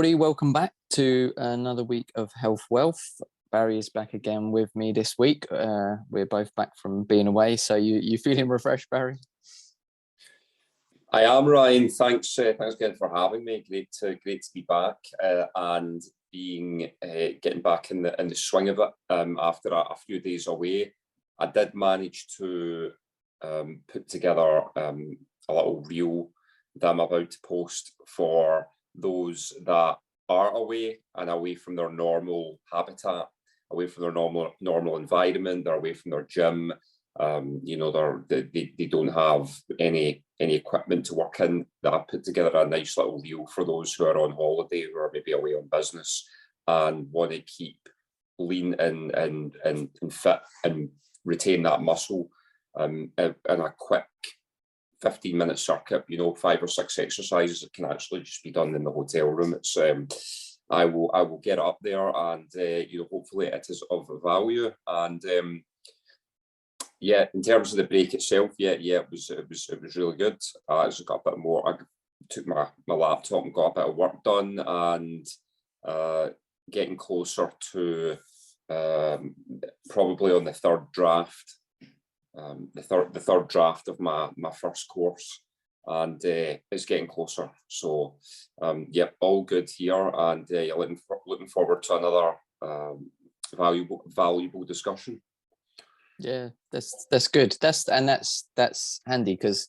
everybody, welcome back to another week of Health Wealth. Barry is back again with me this week. We're both back from being away, so you feeling refreshed, Barry? I am, Ryan. Thanks again for having me. Great to be back and getting back in the swing of it after a few days away. I did manage to put together a little reel that I'm about to post for those that are away from their normal habitat, away from their normal environment. They're away from their gym. They don't have any equipment to work in. That I put together a nice little reel for those who are on holiday, who are maybe away on business and want to keep lean and fit and retain that muscle in a quick 15-minute circuit. 5 or 6 exercises that can actually just be done in the hotel room. It's I will get up there and hopefully it is of value. And in terms of the break itself, it was really good. I just got a bit more. I took my laptop and got a bit of work done, and getting closer to probably on the third draft. The third draft of my first course, and it's getting closer. So all good here, and looking forward to another valuable discussion. Yeah, that's good. That's handy, because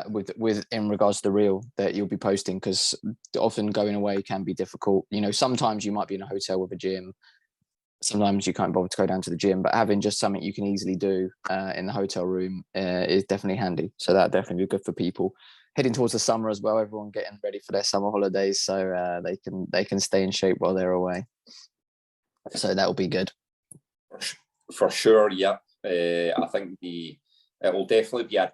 with in regards to the reel that you'll be posting, because often going away can be difficult. Sometimes you might be in a hotel with a gym. Sometimes you can't bother to go down to the gym, but having just something you can easily do in the hotel room is definitely handy. So that definitely be good for people heading towards the summer as well. Everyone getting ready for their summer holidays, so they can stay in shape while they're away. So that will be good. For sure, yeah. I think it will definitely be a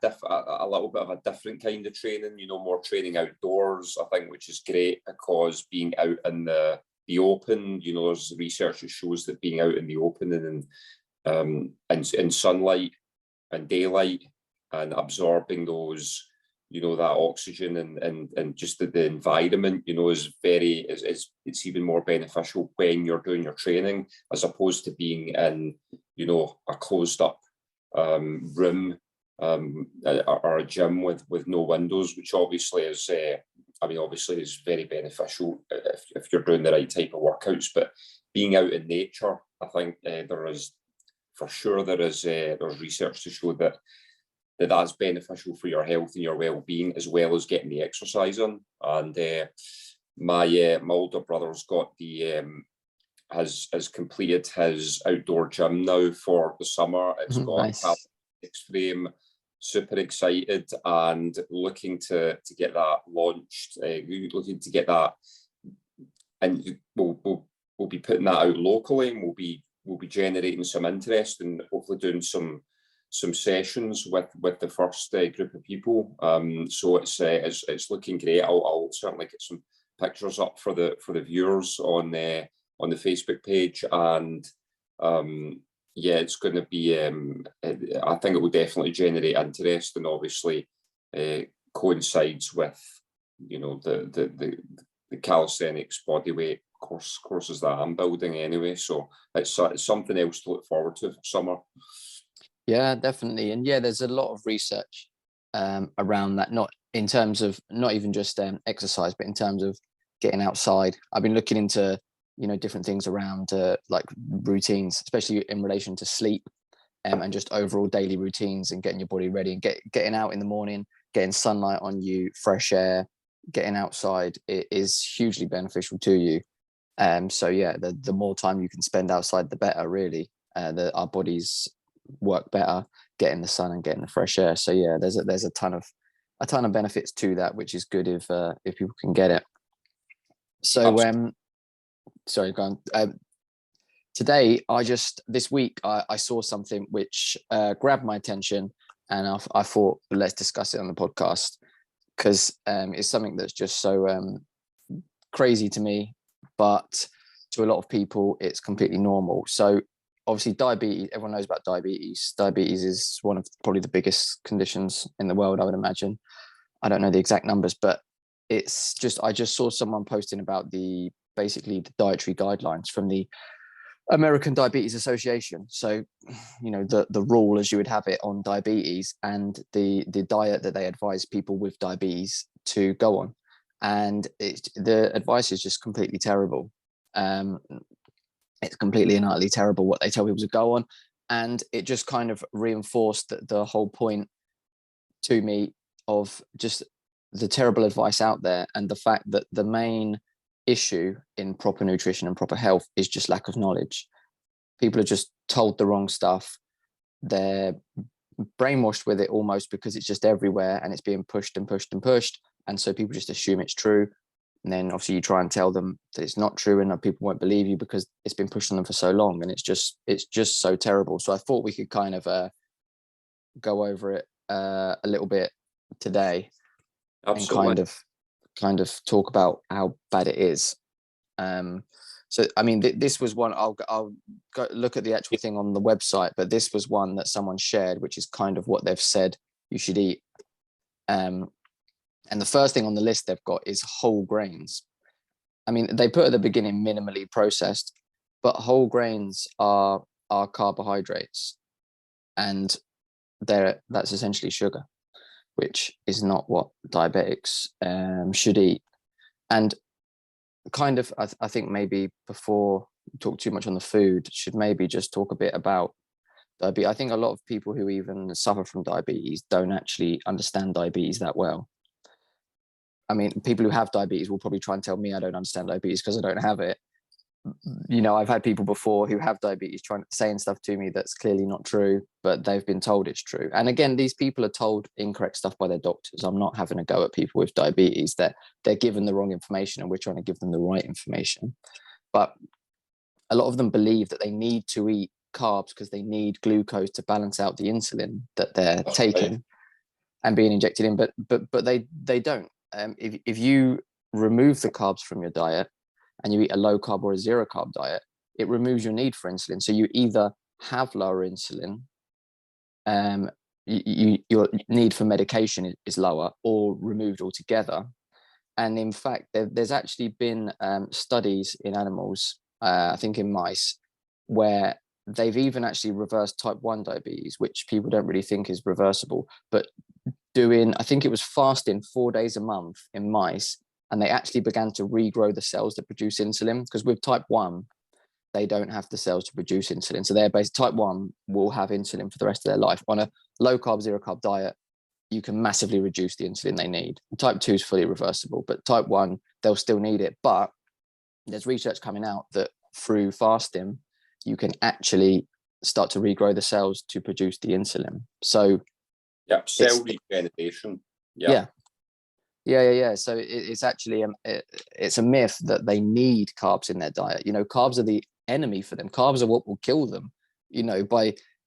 little bit of a different kind of training. More training outdoors, I think, which is great, because being out in the open, there's research that shows that being out in the open and in sunlight and daylight and absorbing those, that oxygen and just the environment, it's even more beneficial when you're doing your training, as opposed to being in, a closed up room or a gym with no windows, which obviously is is very beneficial if you're doing the right type of workouts. But being out in nature, I think there's research to show that that's beneficial for your health and your well-being, as well as getting the exercise in. And my older brother's got has completed his outdoor gym now for the summer. It's got nice. a frame. Super excited and looking to get that launched. Looking to get that, and we'll be putting that out locally, and we'll be generating some interest, and hopefully doing some sessions with the first group of people. So it's looking great. I'll certainly get some pictures up for the viewers on the Facebook page, and it's going to be. I think it will definitely generate interest, and obviously coincides with the calisthenics bodyweight courses that I'm building anyway. So it's something else to look forward to for summer. Yeah, definitely, and there's a lot of research around that. Not in terms of not even just exercise, but in terms of getting outside. I've been looking into different things around like routines, especially in relation to sleep and just overall daily routines, and getting your body ready and getting out in the morning, getting sunlight on you, fresh air, getting outside. It is hugely beneficial to you. The more time you can spend outside, the better, really. Our bodies work better getting the sun and getting the fresh air. So there's a ton of benefits to that, which is good if people can get it. So sorry, go on. Today, this week, I saw something which grabbed my attention, and I thought, let's discuss it on the podcast, because it's something that's just so crazy to me, but to a lot of people, it's completely normal. So obviously diabetes, everyone knows about diabetes. Diabetes is one of probably the biggest conditions in the world, I would imagine. I don't know the exact numbers, but it's just, I just saw someone posting about basically the dietary guidelines from the American Diabetes Association. So, you know, the rule as you would have it on diabetes, and the diet that they advise people with diabetes to go on. And the advice is just completely terrible. It's completely and utterly terrible what they tell people to go on. And it just kind of reinforced the whole point to me of just the terrible advice out there, and the fact that the main issue in proper nutrition and proper health is just lack of knowledge. People are just told the wrong stuff. They're brainwashed with it almost, because it's just everywhere and it's being pushed and pushed and pushed. And so people just assume it's true. And then obviously you try and tell them that it's not true, and people won't believe you because it's been pushed on them for so long. And it's just so terrible. So I thought we could kind of go over it a little bit today. Absolutely. And kind of talk about how bad it is. So I mean, this was one, I'll go look at the actual thing on the website, but this was one that someone shared, which is kind of what they've said you should eat. And the first thing on the list they've got is whole grains. I mean, they put at the beginning minimally processed, but whole grains are carbohydrates, and that's essentially sugar, which is not what diabetics should eat. And kind of, I think maybe before we talk too much on the food, should maybe just talk a bit about diabetes. I think a lot of people who even suffer from diabetes don't actually understand diabetes that well. I mean, people who have diabetes will probably try and tell me I don't understand diabetes because I don't have it. You know, I've had people before who have diabetes saying stuff to me that's clearly not true, but they've been told it's true. And again, these people are told incorrect stuff by their doctors. I'm not having a go at people with diabetes. They're given the wrong information, and we're trying to give them the right information. But a lot of them believe that they need to eat carbs because they need glucose to balance out the insulin that they're taking and being injected in. But they don't. If you remove the carbs from your diet and you eat a low carb or a zero carb diet, it removes your need for insulin. So you either have lower insulin, your need for medication is lower, or removed altogether. And in fact, there's actually been studies in animals, I think in mice, where they've even actually reversed type 1 diabetes, which people don't really think is reversible, but doing, I think it was fasting 4 days a month in mice, and they actually began to regrow the cells that produce insulin. Because with type 1, they don't have the cells to produce insulin. So they're type 1 will have insulin for the rest of their life. On a low carb, zero carb diet, you can massively reduce the insulin they need. Type 2 is fully reversible, but type 1, they'll still need it. But there's research coming out that through fasting, you can actually start to regrow the cells to produce the insulin. So yeah, cell regeneration. Yeah. So it's actually it's a myth that they need carbs in their diet. You know, carbs are the enemy for them. Carbs are what will kill them. You know,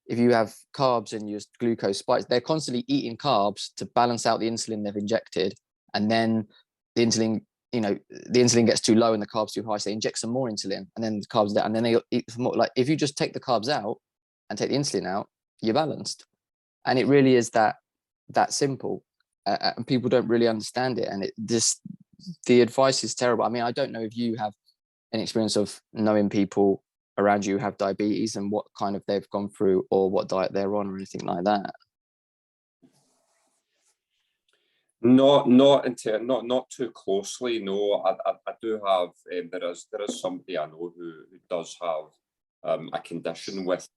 if you have carbs and your glucose spikes, they're constantly eating carbs to balance out the insulin they've injected, and then the insulin, you know, the insulin gets too low and the carbs too high, so they inject some more insulin, and then the carbs down, and then they eat more. Like, if you just take the carbs out and take the insulin out, you're balanced. And it really is that simple. And people don't really understand it, and the advice is terrible. I mean, I don't know if you have any experience of knowing people around you who have diabetes and what kind of they've gone through, or what diet they're on, or anything like that. Not too closely. No, I do have. There is somebody I know who does have a condition with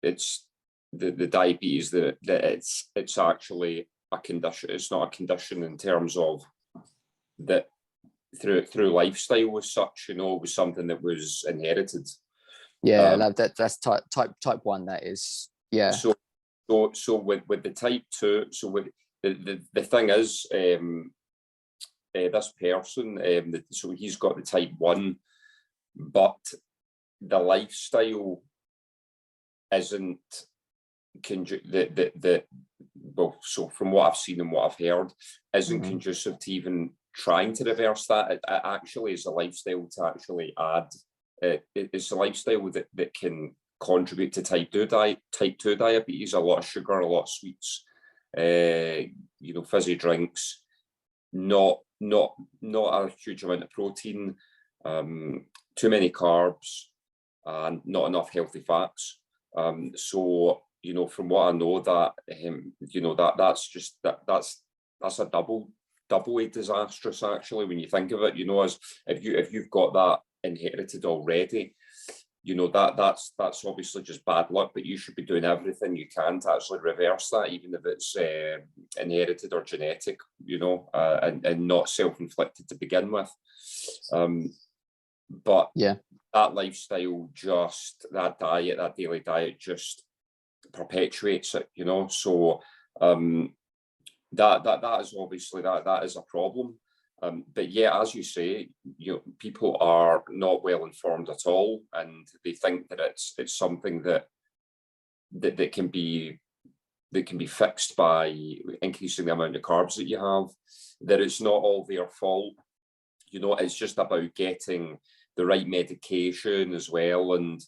it's the diabetes, that it's actually a condition. It's not a condition in terms of that through lifestyle as such. You know, it was something that was inherited. Yeah, that's type 1. That is, yeah. So with the type 2, so with the thing is, this person, so he's got the type 1, but the lifestyle isn't well, so from what I've seen and what I've heard, isn't conducive to even trying to reverse that. It actually is a lifestyle to actually add. It's a lifestyle that can contribute to type 2 diabetes, a lot of sugar, a lot of sweets, fizzy drinks, not a huge amount of protein, too many carbs, and not enough healthy fats. So from what I know, that's a doubly disastrous, actually, when you think of it. As if you've got that inherited already, that's obviously just bad luck, but you should be doing everything you can to actually reverse that, even if it's inherited or genetic, and not self-inflicted to begin with. But yeah, that lifestyle, that daily diet just perpetuates it, so that is obviously that is a problem. But yeah, as you say, people are not well informed at all, and they think that it's something that can be fixed by increasing the amount of carbs that you have. That it's not all their fault. It's just about getting the right medication as well, and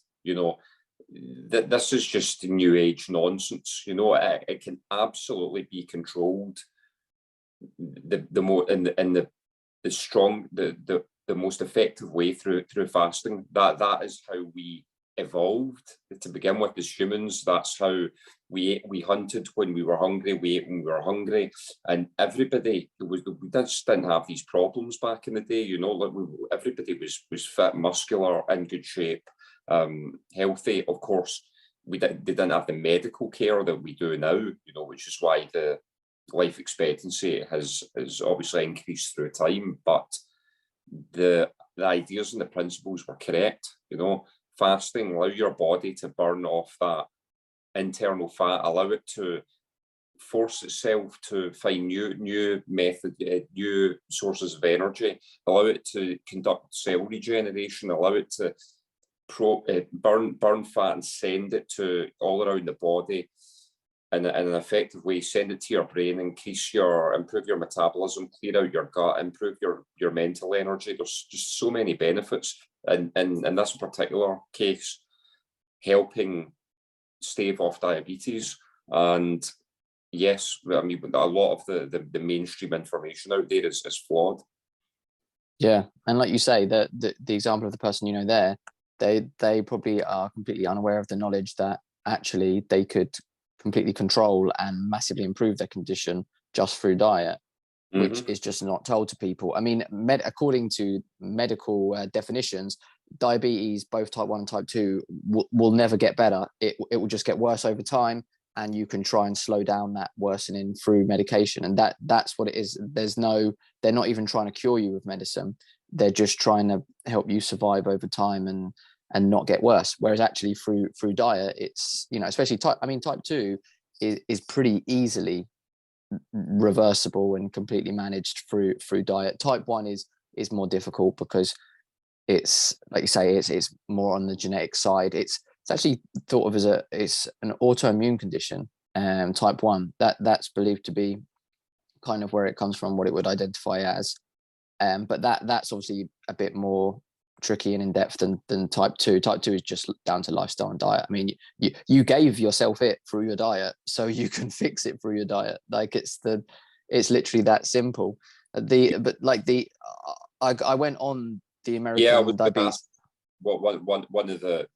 this is just new age nonsense. It can absolutely be controlled. The most effective way through fasting. That is how we evolved to begin with as humans. That's how we hunted when we were hungry, we ate when we were hungry, and everybody we just didn't have these problems back in the day. Everybody was fit, muscular, in good shape, healthy. Of course, they didn't have the medical care that we do now, which is why the life expectancy has obviously increased through time. But the ideas and the principles were correct. Fasting, allow your body to burn off that internal fat, allow it to force itself to find new sources of energy, allow it to conduct cell regeneration, allow it to burn fat and send it to all around the body in an effective way, send it to your brain, improve your metabolism, clear out your gut, improve your mental energy. There's just so many benefits, and in this particular case, helping stave off diabetes. And yes, I mean, a lot of the mainstream information out there is flawed. Yeah, and like you say, the example of the person there, they probably are completely unaware of the knowledge that actually they could completely control and massively improve their condition just through diet, which is just not told to people. I mean, according to medical definitions, diabetes, both type 1 and type 2, will never get better. It will just get worse over time, and you can try and slow down that worsening through medication. And that's what it is. They're not even trying to cure you with medicine. They're just trying to help you survive over time and not get worse. Whereas actually through diet, it's, especially type 2 is pretty easily reversible and completely managed through diet. Type 1 is more difficult because it's, like you say, it's more on the genetic side. It's actually thought of it's an autoimmune condition. Type 1, that's believed to be kind of where it comes from, what it would identify as. But that's obviously a bit more tricky and in depth than type 2. Type 2 is just down to lifestyle and diet. I mean, you gave yourself it through your diet, so you can fix it through your diet. Like it's literally that simple. I went on the American diabetes. One of the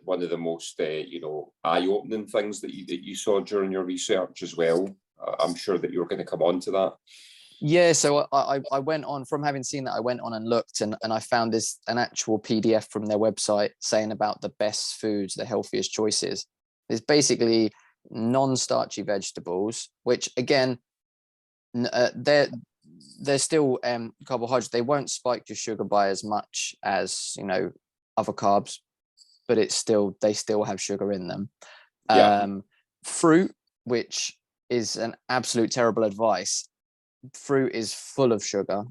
one of the most eye-opening things that you saw during your research as well. I'm sure that you're going to come on to that. Yeah, so I went on, from having seen that, I went on and looked, and I found an actual PDF from their website saying about the best foods, the healthiest choices. It's basically non-starchy vegetables, which again, they're still carbohydrates. They won't spike your sugar by as much as other carbs, but they still have sugar in them. Fruit, which is an absolute terrible advice. Fruit is full of sugar,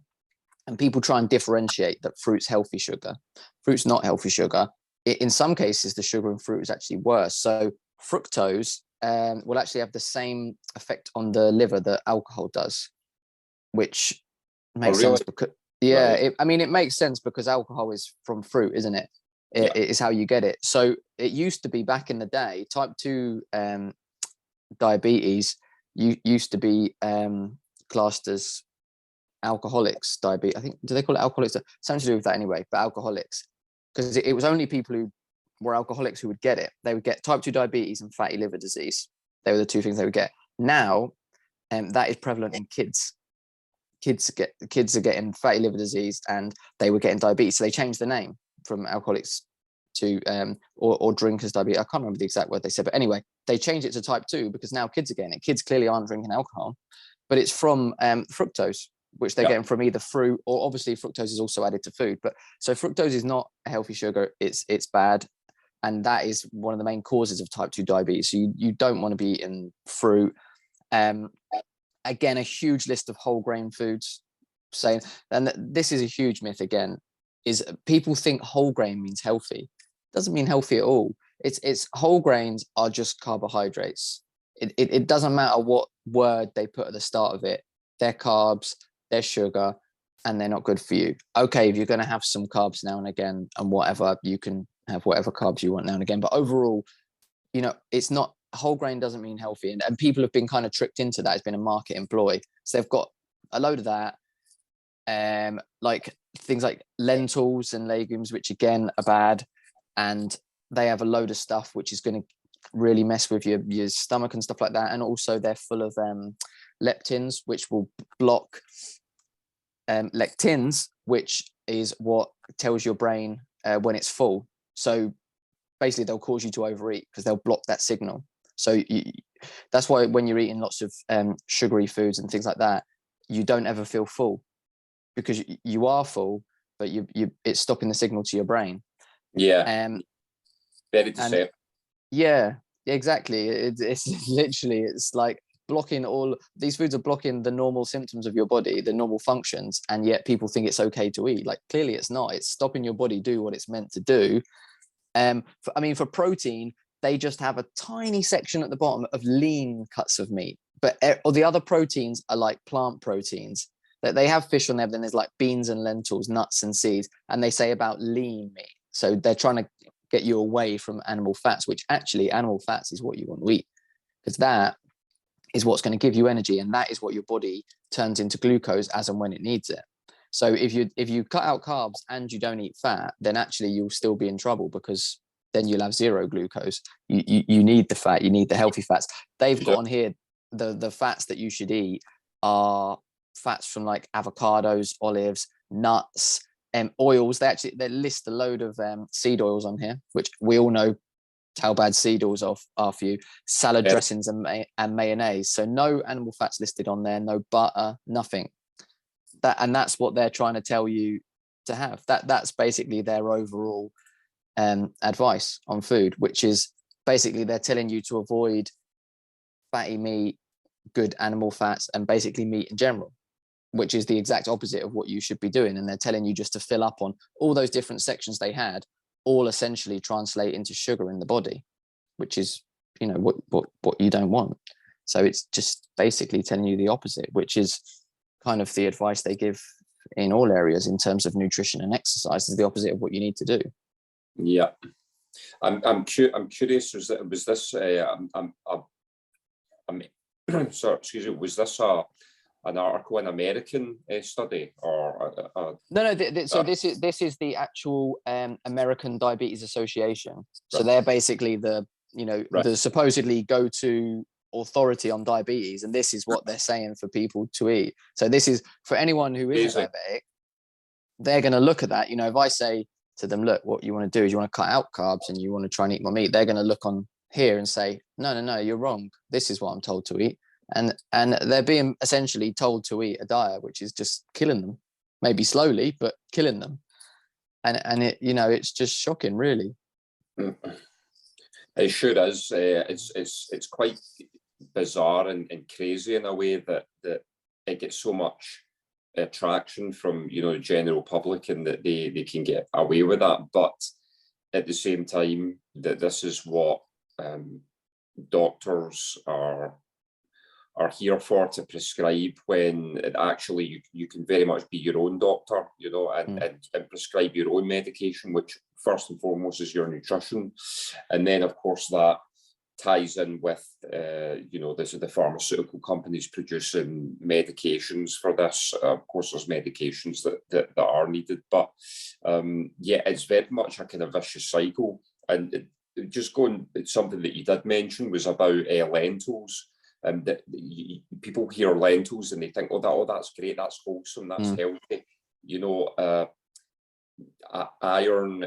and people try and differentiate that fruit's healthy sugar. Fruit's not healthy sugar. In some cases, the sugar in fruit is actually worse. So fructose will actually have the same effect on the liver that alcohol does, which makes sense because it makes sense because alcohol is from fruit, isn't it? It is how you get it. So it used to be, back in the day, type 2 diabetes used to be classed as alcoholics diabetes. I think, do they call it alcoholics? Something to do with that anyway, but alcoholics, because it was only people who were alcoholics who would get it. They would get type 2 diabetes and fatty liver disease. They were the two things they would get. Now, that is prevalent in kids. Kids are getting fatty liver disease, and they were getting diabetes. So they changed the name from alcoholics to or drinkers diabetes. I can't remember the exact word they said, but anyway, they changed it to type 2 because now kids are getting it. Kids clearly aren't drinking alcohol, but it's from fructose, which they're getting from either fruit, or obviously fructose is also added to food. But so fructose is not a healthy sugar. It's bad. And that is one of the main causes of type 2 diabetes. So you don't want to be eating fruit. Again, a huge list of whole grain foods saying, and this is a huge myth again, is people think whole grain means healthy. It doesn't mean healthy at all. It's whole grains are just carbohydrates. It doesn't matter what word they put at the start of it. They're carbs, they're sugar, and they're not good for you. Okay, if you're going to have some carbs now and again and whatever, you can have whatever carbs you want now and again. But overall, it's not, whole grain doesn't mean healthy. And people have been kind of tricked into that. It's been a market employ. So they've got a load of that. Like things like lentils and legumes, which again are bad. And they have a load of stuff which is going to really mess with your stomach and stuff like that. And also they're full of leptins, which will block lectins, which is what tells your brain when it's full. So basically they'll cause you to overeat because they'll block that signal. So that's why when you're eating lots of sugary foods and things like that, you don't ever feel full, because you are full, but it's stopping the signal to your brain. Very deceptive. Yeah, exactly. It's literally, it's like blocking all these foods are blocking the normal symptoms of your body, the normal functions, and yet people think it's okay to eat. Like clearly it's not. It's stopping your body do what it's meant to do. For protein, they just have a tiny section at the bottom of lean cuts of meat, but all the other proteins are like plant proteins. That they have fish on there, but then there's like beans and lentils, nuts and seeds, and they say about lean meat. So they're trying to get you away from animal fats, which actually animal fats is what you want to eat, because that is what's going to give you energy, and that is what your body turns into glucose as and when it needs it. So if you cut out carbs and you don't eat fat, then actually you'll still be in trouble, because then you'll have zero glucose. You need the fat, you need the healthy fats. They've got on here the fats that you should eat are fats from like avocados, olives, nuts, oils. They list a load of seed oils on here, which we all know how bad seed oils are for you. Salad dressings and mayonnaise. So no animal fats listed on there, no butter, nothing. That's what they're trying to tell you to have. That's basically their overall advice on food, which is basically they're telling you to avoid fatty meat, good animal fats, and basically meat in general, which is the exact opposite of what you should be doing. And they're telling you just to fill up on all those different sections they had, all essentially translate into sugar in the body, which is, what you don't want. So it's just basically telling you the opposite, which is kind of the advice they give in all areas in terms of nutrition and exercise, is the opposite of what you need to do. Yeah. I'm curious, was this sorry, excuse me, was this an article in American study or no so this is the actual American Diabetes Association. So they're basically the supposedly go-to authority on diabetes, and this is what they're saying for people to eat. So this is for anyone who is diabetic. They're going to look at that. If I say to them, look, what you want to do is you want to cut out carbs and you want to try and eat more meat, they're going to look on here and say, no, you're wrong. This is what I'm told to eat. And they're being essentially told to eat a diet which is just killing them, maybe slowly, but killing them. And it, it's just shocking, really. It sure is. It's quite bizarre and crazy in a way that it gets so much attraction from the general public, and that they can get away with that. But at the same time, that this is what doctors are here for, to prescribe, when actually you can very much be your own doctor, and prescribe your own medication, which first and foremost is your nutrition. And then of course that ties in with, this is the pharmaceutical companies producing medications for this. Of course, there's medications that are needed, but it's very much a kind of vicious cycle. And just going, something that you did mention was about lentils. That people hear lentils and they think, that's great, that's wholesome, that's healthy. Iron,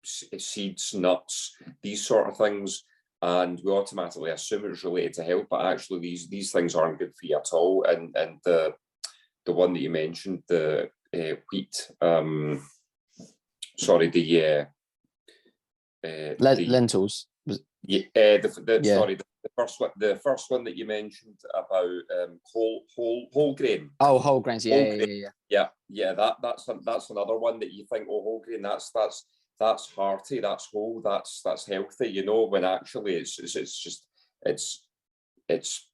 seeds, nuts, these sort of things, and we automatically assume it's related to health, but actually these things aren't good for you at all. And the one that you mentioned, the wheat, lentils. Sorry, the first one that you mentioned about whole grain. Oh, whole grains, yeah. That's another one that you think, whole grain, that's hearty, that's whole, that's healthy, when actually it's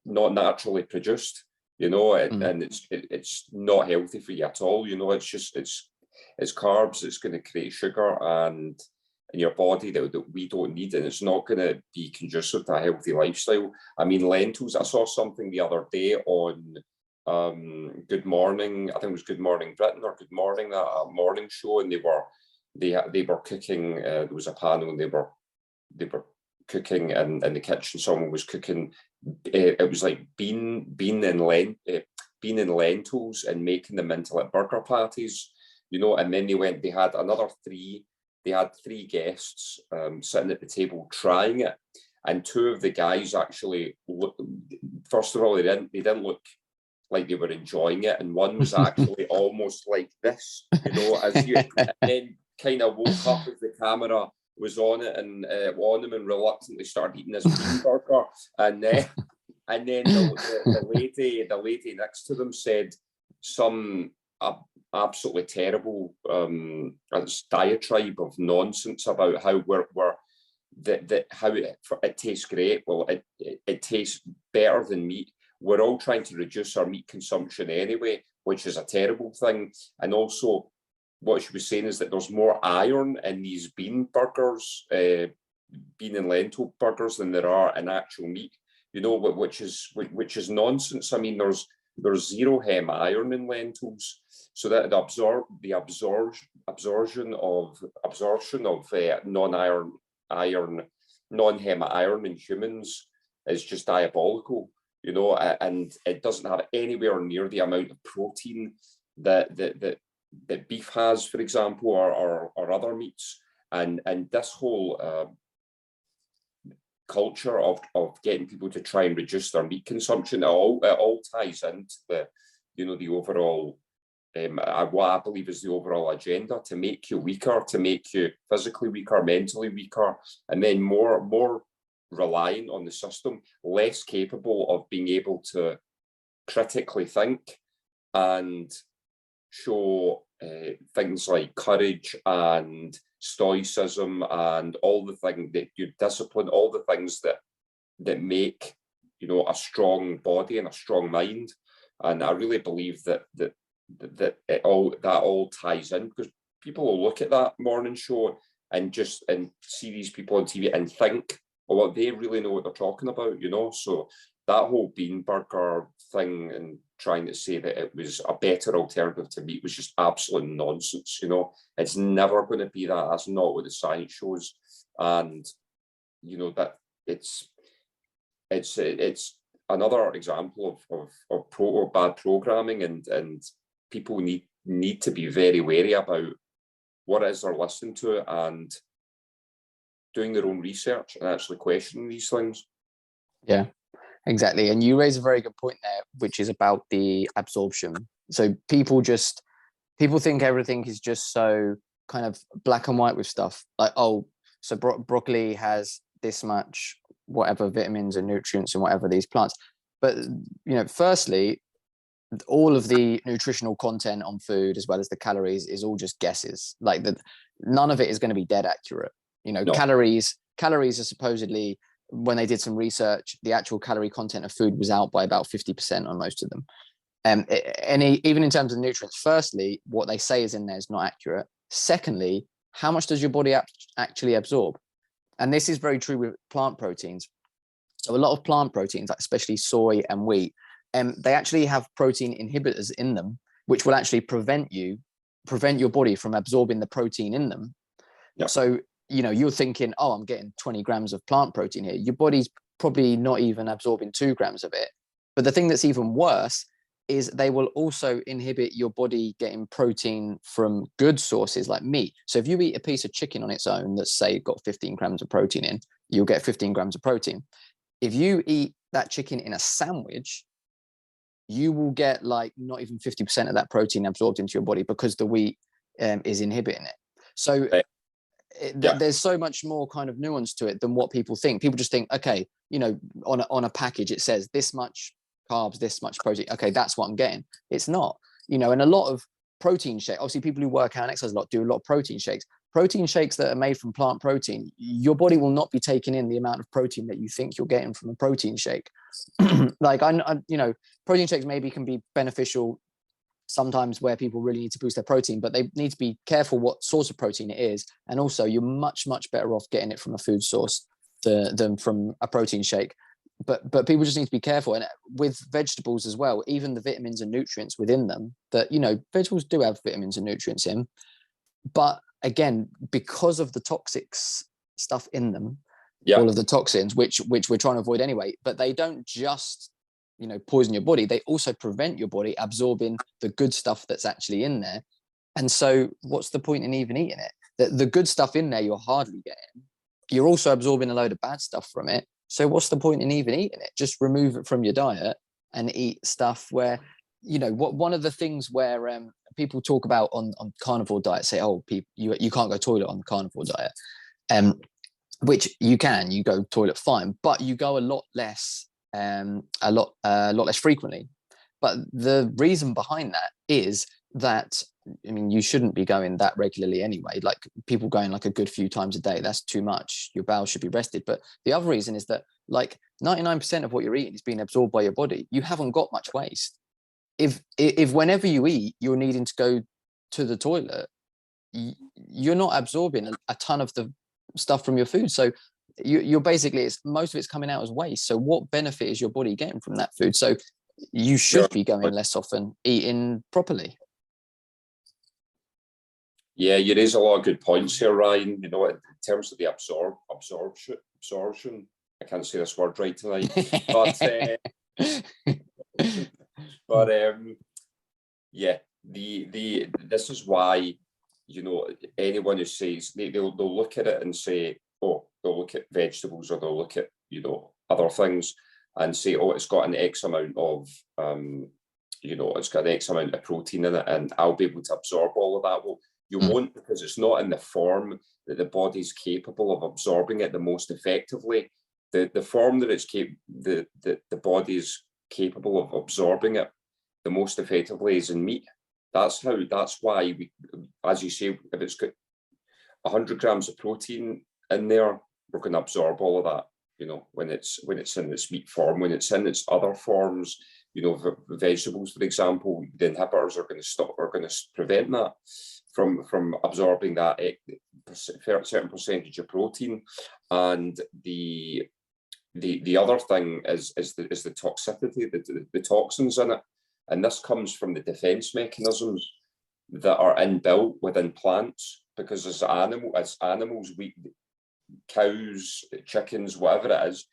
not naturally produced, and it's not healthy for you at all. It's carbs, it's going to create sugar and in your body that we don't need, and it's not going to be conducive to a healthy lifestyle. I mean, lentils, I saw something the other day on Good Morning, I think it was Good Morning Britain or Good Morning, a morning show, and they were cooking. There was a panel, and they were cooking in the kitchen. Someone was cooking. It was like bean and lentils, and making them into like burger patties, And then they had another three. They had three guests sitting at the table trying it, and two of the guys actually looked. First of all, they didn't look like they were enjoying it, and one was actually almost like this, and then kind of woke up as the camera was on it and on him, and reluctantly started eating his bean burger, and then the lady next to them said some absolutely terrible diatribe of nonsense about how how it tastes great. Well, it tastes better than meat. We're all trying to reduce our meat consumption anyway, which is a terrible thing. And also, what she was saying is that there's more iron in these bean burgers, bean and lentil burgers, than there are in actual meat. Which is nonsense. I mean, there's zero hem iron in lentils, so that the absorption of non-hem iron in humans is just diabolical, and it doesn't have anywhere near the amount of protein that beef has, for example, or other meats, and this whole culture of getting people to try and reduce their meat consumption, it all ties into the overall what I believe is the overall agenda, to make you weaker, to make you physically weaker, mentally weaker, and then more reliant on the system, less capable of being able to critically think and show things like courage and stoicism and all the things that your discipline, all the things that make a strong body and a strong mind. And I really believe that it all ties in, because people will look at that morning show and see these people on TV and think, well, they really know what they're talking about, So that whole bean burger thing and trying to say that it was a better alternative to meat was just absolute nonsense. It's never going to be that. That's not what the science shows, and that it's another example of bad programming, and people need to be very wary about what it is they're listening to, and doing their own research and actually questioning these things. Yeah, exactly. And you raise a very good point there, which is about the absorption. So people think everything is just so kind of black and white with stuff, like, so broccoli has this much whatever vitamins and nutrients and whatever these plants. But firstly, all of the nutritional content on food, as well as the calories, is all just guesses. Like none of it is going to be dead accurate. No. Calories are supposedly, when they did some research, the actual calorie content of food was out by about 50% on most of them. Even in terms of nutrients, firstly, what they say is in there is not accurate. Secondly, how much does your body actually absorb? and this is very true with plant proteins. So a lot of plant proteins, like especially soy and wheat, they actually have protein inhibitors in them, which will actually prevent your body from absorbing the protein in them. Yep. So, you're thinking, oh, I'm getting 20 grams of plant protein here. Your body's probably not even absorbing 2 grams of it. But the thing that's even worse is they will also inhibit your body getting protein from good sources like meat. So if you eat a piece of chicken on its own that's, say, got 15 grams of protein in, you'll get 15 grams of protein. If you eat that chicken in a sandwich, you will get like not even 50% of that protein absorbed into your body because the wheat is inhibiting it. So there's so much more kind of nuance to it than what people think. People just think, okay, on a package, it says this much carbs, this much protein. Okay, that's what I'm getting. It's not, and a lot of protein shake. Obviously, people who work out and exercise a lot do a lot of protein shakes. Protein shakes that are made from plant protein, your body will not be taking in the amount of protein that you think you're getting from a protein shake. Like protein shakes maybe can be beneficial sometimes where people really need to boost their protein, but they need to be careful what source of protein it is. And also you're much, much better off getting it from a food source than from a protein shake. But people just need to be careful. And with vegetables as well, even the vitamins and nutrients within them, that, vegetables do have vitamins and nutrients in, but again, because of the toxic stuff in them, all of the toxins, which we're trying to avoid anyway, but they don't just, poison your body. They also prevent your body absorbing the good stuff that's actually in there. And so what's the point in even eating it? The good stuff in there, you're hardly getting. You're also absorbing a load of bad stuff from it. So what's the point in even eating it? Just remove it from your diet and eat stuff where, one of the things where people talk about on carnivore diet, say, oh, you can't go toilet on the carnivore diet, which you can, you go toilet fine, but you go a lot less frequently. But the reason behind that is that, you shouldn't be going that regularly anyway. Like people going like a good few times a day, that's too much. Your bowels should be rested. But the other reason is that like 99% of what you're eating is being absorbed by your body. You haven't got much waste. If whenever you eat, you're needing to go to the toilet, you're not absorbing a ton of the stuff from your food. So you're basically, most of it's coming out as waste. So what benefit is your body getting from that food? So you should be going less often, eating properly. Yeah, you raise a lot of good points here, Ryan. In terms of the absorption, I can't say this word right tonight, but yeah, this is why, anyone who says they'll look at it and say, oh, they'll look at vegetables or they'll look at other things and say, oh, it's got an X amount of it's got an X amount of protein in it and I'll be able to absorb all of that. Well, you won't, because it's not in the form that the body's capable of absorbing it the most effectively. The form that the body's capable of absorbing it the most effectively is in meat. That's why we, as you say, if it's got 100 grams of protein in there, we're going to absorb all of that. When it's in its meat form. When it's in its other forms, vegetables, for example, the inhibitors are going to prevent that from absorbing that certain percentage of protein. And the other thing is the toxicity, the toxins in it, and this comes from the defense mechanisms that are inbuilt within plants. Because as animals, cows, chickens, whatever it is,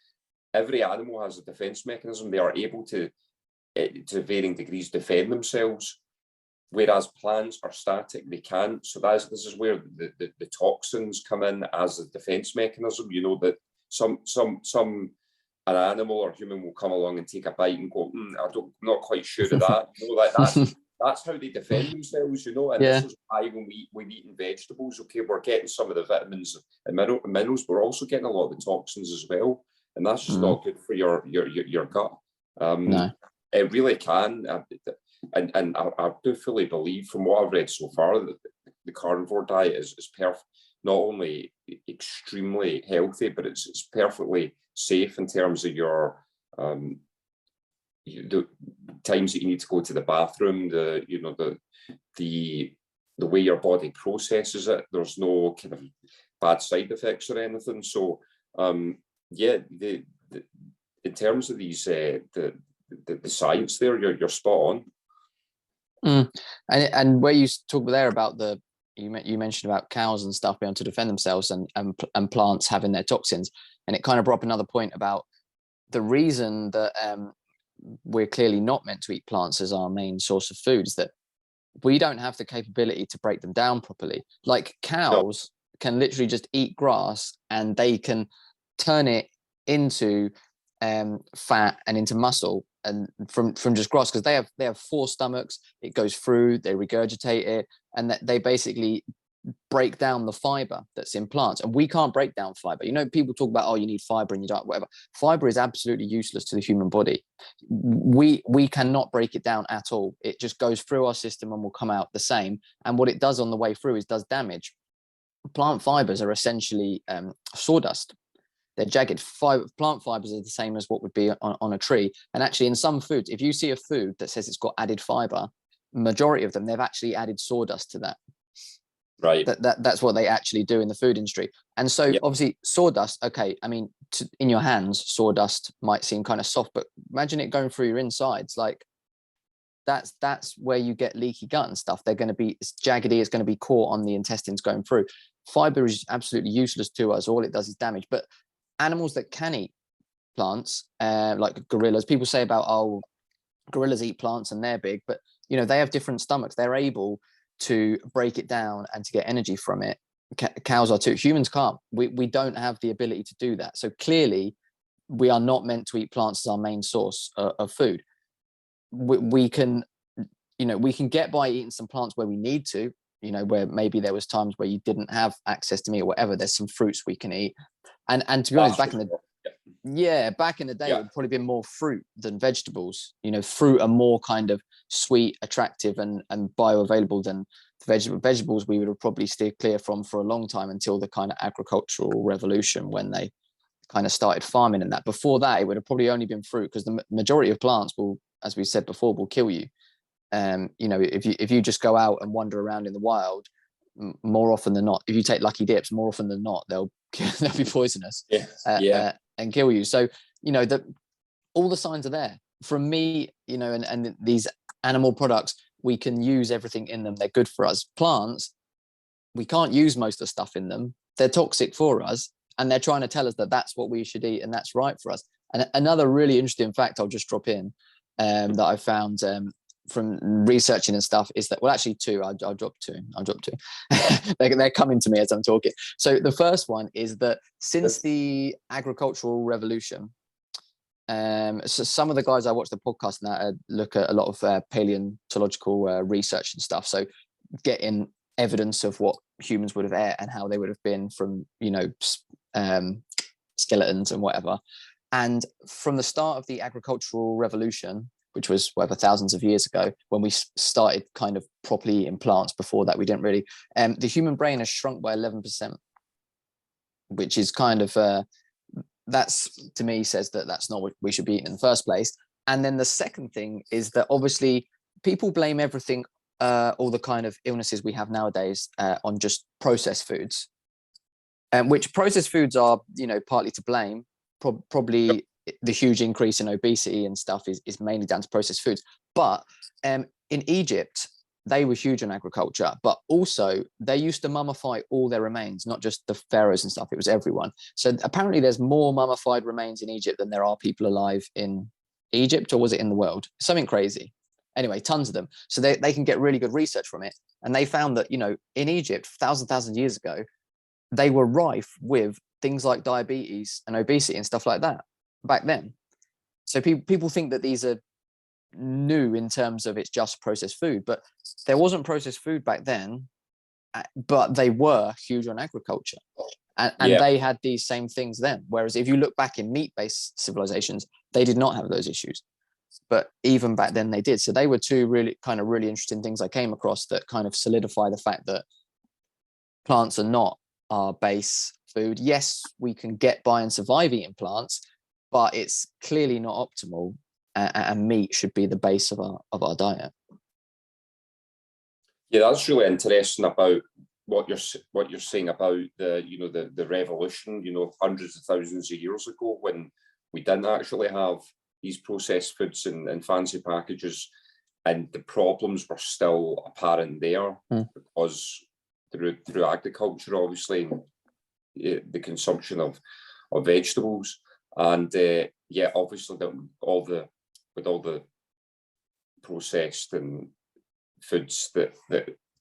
every animal has a defense mechanism. They are able to varying degrees defend themselves, whereas plants are static, they can't. So this is where the toxins come in as a defense mechanism. That an animal or human will come along and take a bite and go, I'm not quite sure of that. That's how they defend themselves, and this is why when we're eating vegetables, okay, we're getting some of the vitamins and minerals, we're also getting a lot of the toxins as well, and that's just not good for your gut. No. It really can, and I do fully believe, from what I've read so far, that the carnivore diet is not only extremely healthy, but it's perfectly safe in terms of your the times that you need to go to the bathroom, the way your body processes it. There's no kind of bad side effects or anything. So yeah, in terms of these the science there, you're spot on. And where you talk there about you mentioned about cows and stuff being able to defend themselves, and plants having their toxins, and it kind of brought up another point about the reason that we're clearly not meant to eat plants as our main source of food is that we don't have the capability to break them down properly. Like cows can literally just eat grass, and they can turn it into fat and into muscle, and from just grass, because they have 4 stomachs. It goes through, they regurgitate it, and that they basically break down the fiber that's in plants, and we can't break down fiber. You know, people talk about, oh, you need fiber in your diet, whatever. Fiber is absolutely useless to the human body. We cannot break it down at all. It just goes through our system and will come out the same, and what it does on the way through is does damage. Plant fibers are essentially sawdust. They're jagged. Plant fibers are the same as what would be on a tree. And actually, in some foods, if you see a food that says it's got added fiber, majority of them, they've actually added sawdust to that. Right. That's what they actually do in the food industry. And so obviously sawdust, okay, I mean, in your hands, sawdust might seem kind of soft, but imagine it going through your insides. Like that's where you get leaky gut and stuff. They're going to be, it's jaggedy, it's going to be caught on the intestines going through. Fiber is absolutely useless to us. All it does is damage. But animals that can eat plants, like gorillas, people say about, oh, gorillas eat plants and they're big, but you know, they have different stomachs. They're able to break it down and to get energy from it. Cows are too. Humans can't. We don't have the ability to do that. So clearly we are not meant to eat plants as our main source of food. We can, you know, we can get by eating some plants where we need to, you know, where maybe there was times where you didn't have access to meat or whatever. There's some fruits we can eat. And to be honest, back in the day, it would probably been more fruit than vegetables. You know, fruit are more kind of sweet, attractive, and bioavailable than the vegetables we would have probably steered clear from for a long time, until the kind of agricultural revolution, when they kind of started farming and that. Before that, it would have probably only been fruit, because the majority of plants will, as we said before, will kill you. You know, if you just go out and wander around in the wild, more often than not, if you take lucky dips, more often than not, they'll be poisonous and kill you. So, you know, all the signs are there. From me, you know, and these animal products, we can use everything in them. They're good for us. Plants, we can't use most of the stuff in them. They're toxic for us, and they're trying to tell us that that's what we should eat and that's right for us. And another really interesting fact I'll just drop in, that I found from researching and stuff, is that, well, actually 2, I'll drop 2. They're coming to me as I'm talking. So the first one is that since the agricultural revolution, so some of the guys I watch the podcast now look at a lot of paleontological research and stuff, so getting evidence of what humans would have ate and how they would have been from, you know, skeletons and whatever. And from the start of the agricultural revolution, which was whatever, thousands of years ago, when we started kind of properly eating plants. Before that, we didn't really. The human brain has shrunk by 11%, which is kind of, that's, to me, says that that's not what we should be eating in the first place. And then the second thing is that obviously people blame everything, all the kind of illnesses we have nowadays, on just processed foods, which processed foods are, you know, partly to blame. Probably the huge increase in obesity and stuff is mainly down to processed foods. But in Egypt, they were huge on agriculture, but also they used to mummify all their remains, not just the pharaohs and stuff. It was everyone. So apparently there's more mummified remains in Egypt than there are people alive in Egypt, or was it in the world? Something crazy. Anyway, tons of them. So they can get really good research from it. And they found that, you know, in Egypt, thousands years ago, they were rife with things like diabetes and obesity and stuff like that back then. So people think that these are new in terms of it's just processed food, but there wasn't processed food back then, but they were huge on agriculture, and they had these same things then. Whereas if you look back in meat-based civilizations, they did not have those issues, but even back then they did. So they were 2 really interesting things I came across that kind of solidify the fact that plants are not our base food. Yes, we can get by and survive eating plants, but it's clearly not optimal, and meat should be the base of our diet. Yeah, that's really interesting about what you're saying about the revolution, hundreds of thousands of years ago, when we didn't actually have these processed foods and fancy packages, and the problems were still apparent there because through agriculture, obviously, the consumption of vegetables, and obviously with all the processed and foods that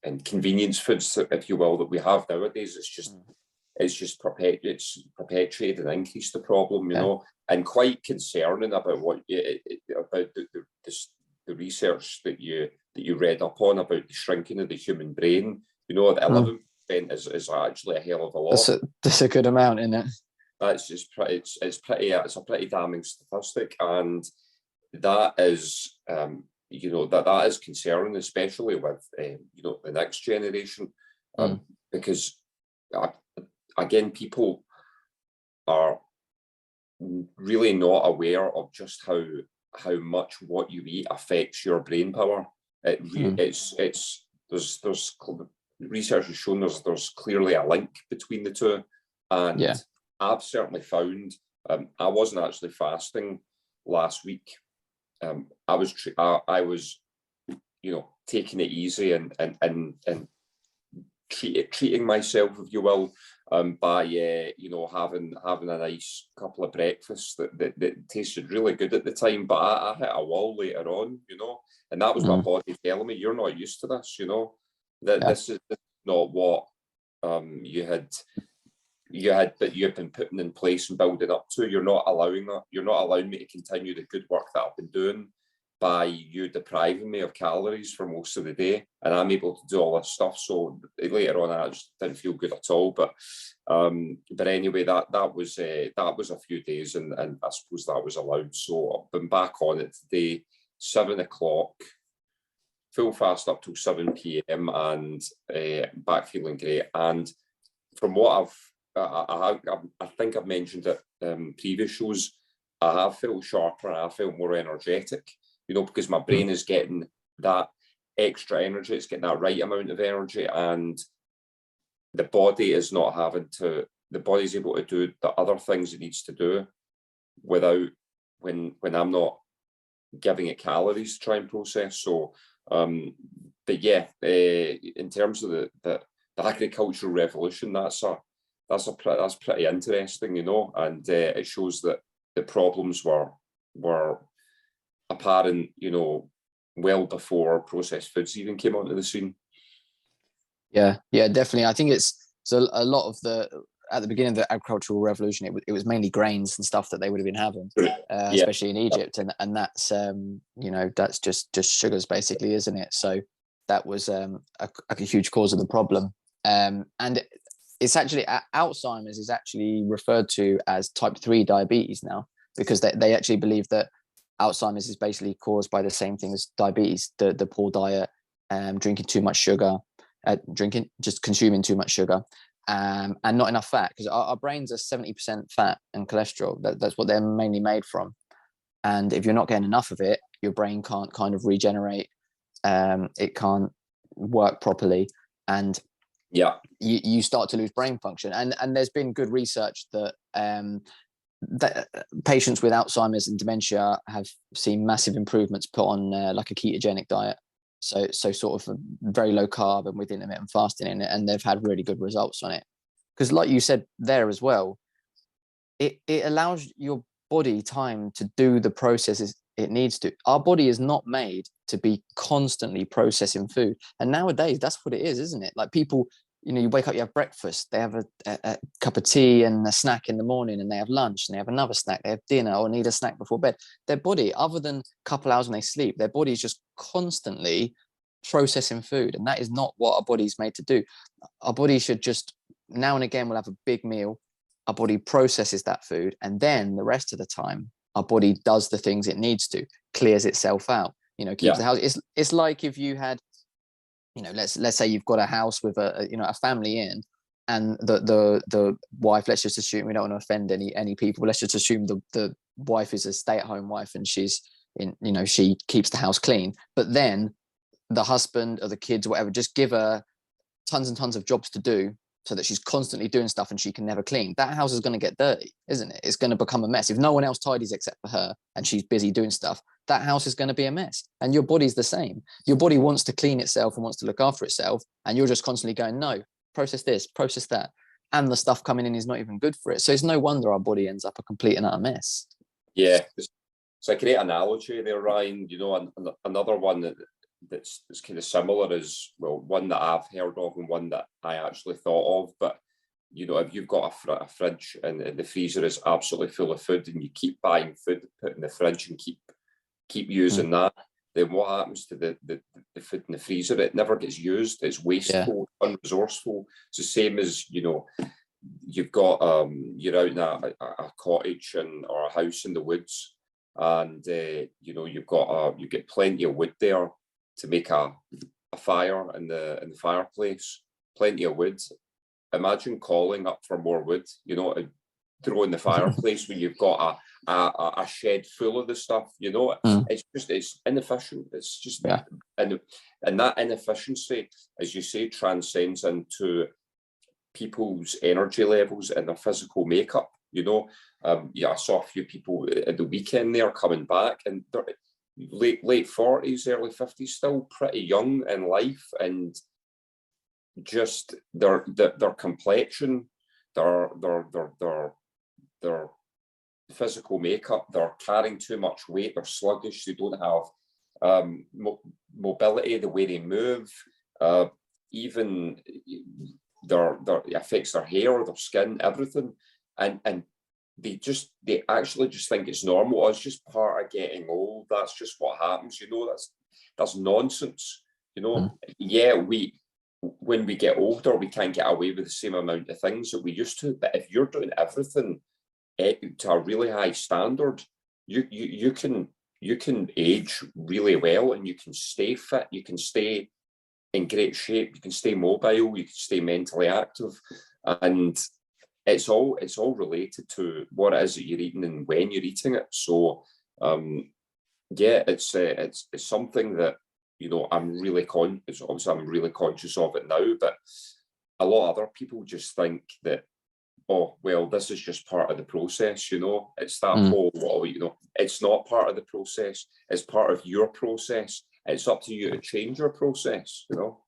and convenience foods, if you will, that we have nowadays, it's perpetuated and increased the problem, and quite concerning about about the research that you read up on about the shrinking of the human brain. That 11% is actually a hell of a lot. That's a good amount, isn't it? It's a pretty damning statistic, and that is that is concerning, especially with the next generation, because again, people are really not aware of just how much what you eat affects your brain power. There's research has shown there's clearly a link between the two, and I've certainly found I wasn't actually fasting last week. I was taking it easy and treating myself, if you will, by having a nice couple of breakfasts that tasted really good at the time, but I hit a wall later on, and that was my body telling me, you're not used to this, this is not what you've been putting in place and building up to. You're not allowing that. You're not allowing me to continue the good work that I've been doing by you depriving me of calories for most of the day, and I'm able to do all this stuff. So later on, I just didn't feel good at all. But anyway, that was a few days, and I suppose that was allowed. So I've been back on it today, 7 o'clock, full fast up till 7 p.m. and back feeling great. And from what I think I've mentioned it previous shows, I have felt sharper and I felt more energetic, because my brain is getting that extra energy, it's getting that right amount of energy, and the body is the body's able to do the other things it needs to do without, when I'm not giving it calories to try and process. So, but yeah, in terms of the agricultural revolution, that's pretty interesting, and it shows that the problems were apparent, well before processed foods even came onto the scene. Yeah, definitely. I think so a lot of at the beginning of the agricultural revolution, it was mainly grains and stuff that they would have been having, especially in Egypt, and that's that's just sugars basically, isn't it? So that was a huge cause of the problem, and it's actually Alzheimer's is actually referred to as type 3 diabetes now, because they actually believe that Alzheimer's is basically caused by the same thing as diabetes, the poor diet, drinking too much sugar, just consuming too much sugar, and not enough fat, because our brains are 70% fat and cholesterol. That's what they're mainly made from. And if you're not getting enough of it, your brain can't kind of regenerate. It can't work properly. And you start to lose brain function. And there's been good research that patients with Alzheimer's and dementia have seen massive improvements put on like a ketogenic diet. So sort of very low carb and with intermittent fasting in it, and they've had really good results on it. Because like you said there as well, it allows your body time to do the processes it needs to. Our body is not made to be constantly processing food. And nowadays, that's what it is, isn't it? Like people, you wake up, you have breakfast, they have a cup of tea and a snack in the morning, and they have lunch and they have another snack, they have dinner or need a snack before bed. Their body, other than a couple hours when they sleep, their body is just constantly processing food. And that is not what our body is made to do. Our body should just, now and again, we'll have a big meal, our body processes that food, and then the rest of the time, our body does the things it needs to, clears itself out, keeps the house. It's like if you had, let's say you've got a house with a family in, and the wife, let's just assume, we don't want to offend any people, let's just assume the wife is a stay-at-home wife and she's she keeps the house clean, but then the husband or the kids or whatever just give her tons and tons of jobs to do, so that she's constantly doing stuff and she can never clean, that house is going to get dirty, isn't it? It's going to become a mess. If no one else tidies except for her and she's busy doing stuff, that house is going to be a mess. And your body's the same. Your body wants to clean itself and wants to look after itself. And you're just constantly going, no, process this, process that. And the stuff coming in is not even good for it. So it's no wonder our body ends up a complete and utter mess. Yeah, it's a great analogy there, Ryan. You know, another one that's kind of similar is, well, one that I've heard of and one that I actually thought of. But, you know, if you've got a fridge and the freezer is absolutely full of food, and you keep buying food, put in the fridge and keep using that, then what happens to the food in the freezer? It never gets used. It's wasteful, unresourceful. It's the same as, you know, you've got you're out in a cottage or a house in the woods, and you know, you get plenty of wood there to make a fire in the fireplace. Plenty of wood. Imagine calling up for more wood, you know, to throw in the fireplace when you've got a shed full of the stuff, you know. It's inefficient. It's just and that inefficiency, as you say, transcends into people's energy levels and their physical makeup, you know. I saw a few people at the weekend there coming back, and they're late 40s, early 50s, still pretty young in life, and just their complexion, their physical makeup, they're carrying too much weight, they're sluggish, they don't have mobility, the way they move, even it affects their hair, their skin, everything, and they actually just think it's normal. Oh, it's just part of getting old. That's just what happens. You know, that's nonsense. You know, when we get older, we can't get away with the same amount of things that we used to. But if you're doing everything to a really high standard, you can age really well, and you can stay fit. You can stay in great shape. You can stay mobile. You can stay mentally active, and it's all related to what it is that you're eating and when you're eating it. So, it's something that, you know, I'm really conscious of it now. But a lot of other people just think that, oh, well, this is just part of the process. You know, it's that whole, well, you know, it's not part of the process. It's part of your process. It's up to you to change your process. You know.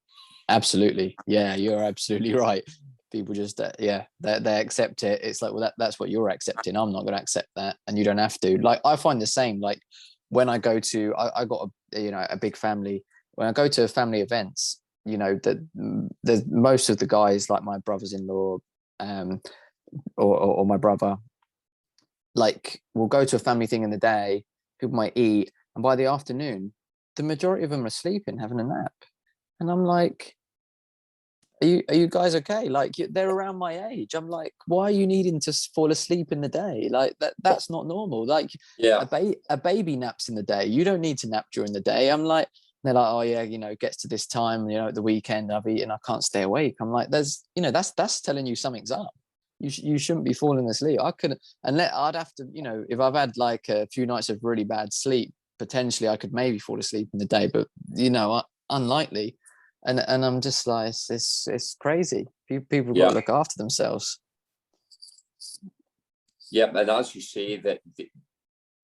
Absolutely. Yeah, you're absolutely right. People just they accept it. It's like, well, that's what you're accepting. I'm not going to accept that, and you don't have to. Like, I find the same. Like, when I go to, I got a big family. When I go to family events, you know, the most of the guys, like my brothers-in-law, or my brother, like, will go to a family thing in the day. People might eat, and by the afternoon, the majority of them are sleeping, having a nap, and I'm like, Are you guys okay? Like, they're around my age. I'm like, why are you needing to fall asleep in the day? Like, that's not normal. Like, a baby naps in the day. You don't need to nap during the day. I'm like, they're like, oh yeah, you know, it gets to this time, you know, at the weekend I've eaten, I can't stay awake. I'm like, that's telling you something's up. You shouldn't be falling asleep. I couldn't, I'd have to, you know, if I've had like a few nights of really bad sleep, potentially I could maybe fall asleep in the day, but, you know, unlikely. And I'm just like, it's crazy. People got to look after themselves. Yeah, and as you say, that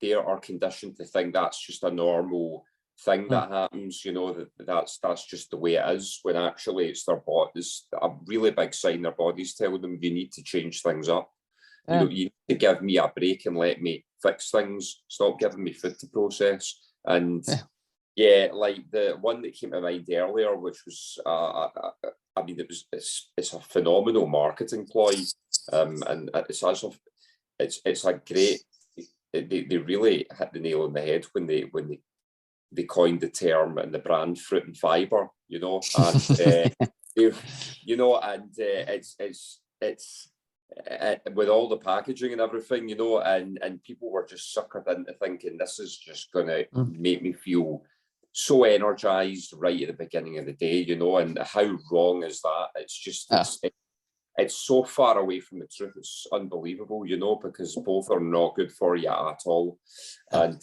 they are conditioned to think that's just a normal thing that happens. You know, that's just the way it is. When actually it's their bodies, a really big sign their bodies telling them you need to change things up. You know, you need to give me a break and let me fix things. Stop giving me food to process. And yeah, like the one that came to mind earlier, which was, I mean, it's a phenomenal marketing ploy, and it's a great. They really hit the nail on the head when they coined the term and the brand fruit and fiber. You know, and you know, and it's with all the packaging and everything, you know, and people were just suckered into thinking this is just going to make me feel so energized right at the beginning of the day, you know. And how wrong is that? It's just it's so far away from the truth. It's unbelievable, you know, because both are not good for you at all. And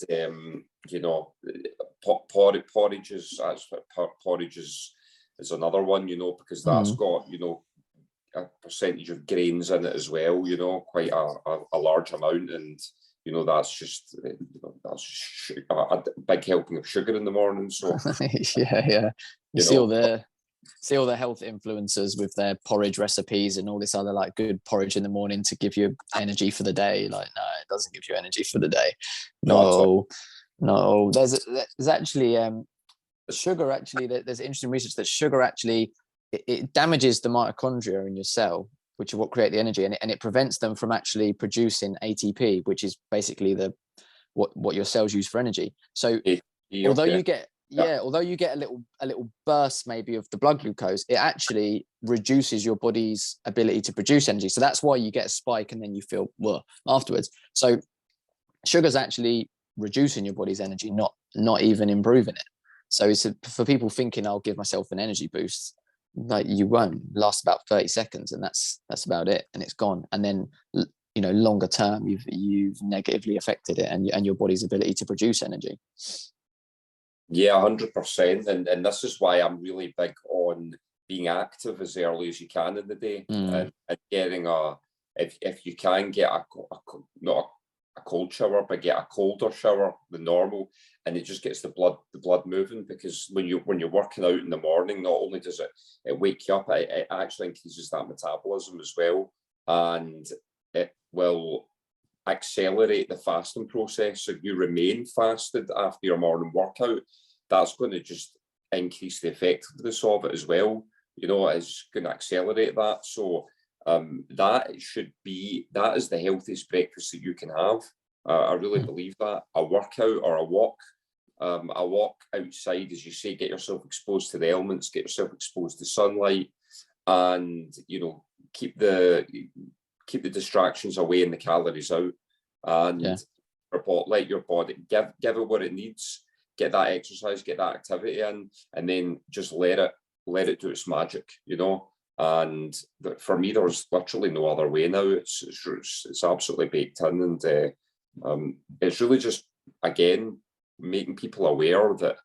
you know, porridge is is another one, because that's got, a percentage of grains in it as well, quite a large amount. And, that's just, that's a big helping of sugar in the morning. So, yeah. You see all the health influencers with their porridge recipes and all this other like good porridge in the morning to give you energy for the day. Like, no, it doesn't give you energy for the day. No. There's actually sugar. Actually, there's interesting research that sugar actually it damages the mitochondria in your cell, which is what create the energy, and it prevents them from actually producing ATP, which is basically what your cells use for energy. So although you get a little burst maybe of the blood glucose, it actually reduces your body's ability to produce energy. So that's why you get a spike and then you feel afterwards. So sugar's actually reducing your body's energy, not even improving it. So it's for people thinking I'll give myself an energy boost, like you won't. Last about 30 seconds and that's about it, and it's gone. And then longer term you've negatively affected it and your body's ability to produce energy. Yeah, 100%. And this is why I'm really big on being active as early as you can in the day, and getting if you can get not a cold shower, but get a colder shower than normal, and it just gets the blood moving. Because when you're working out in the morning, not only does it wake you up, it actually increases that metabolism as well, and it will accelerate the fasting process. So if you remain fasted after your morning workout, that's going to just increase the effectiveness of it as well. It's going to accelerate that. So that is the healthiest breakfast that you can have. I really believe that. A workout or a walk outside, as you say, get yourself exposed to the elements, get yourself exposed to sunlight, and keep the distractions away and the calories out, and let your body give it what it needs. Get that exercise, get that activity in, and then just let it do its magic. And for me, there's literally no other way now. It's absolutely baked in, and it's really just, again, making people aware that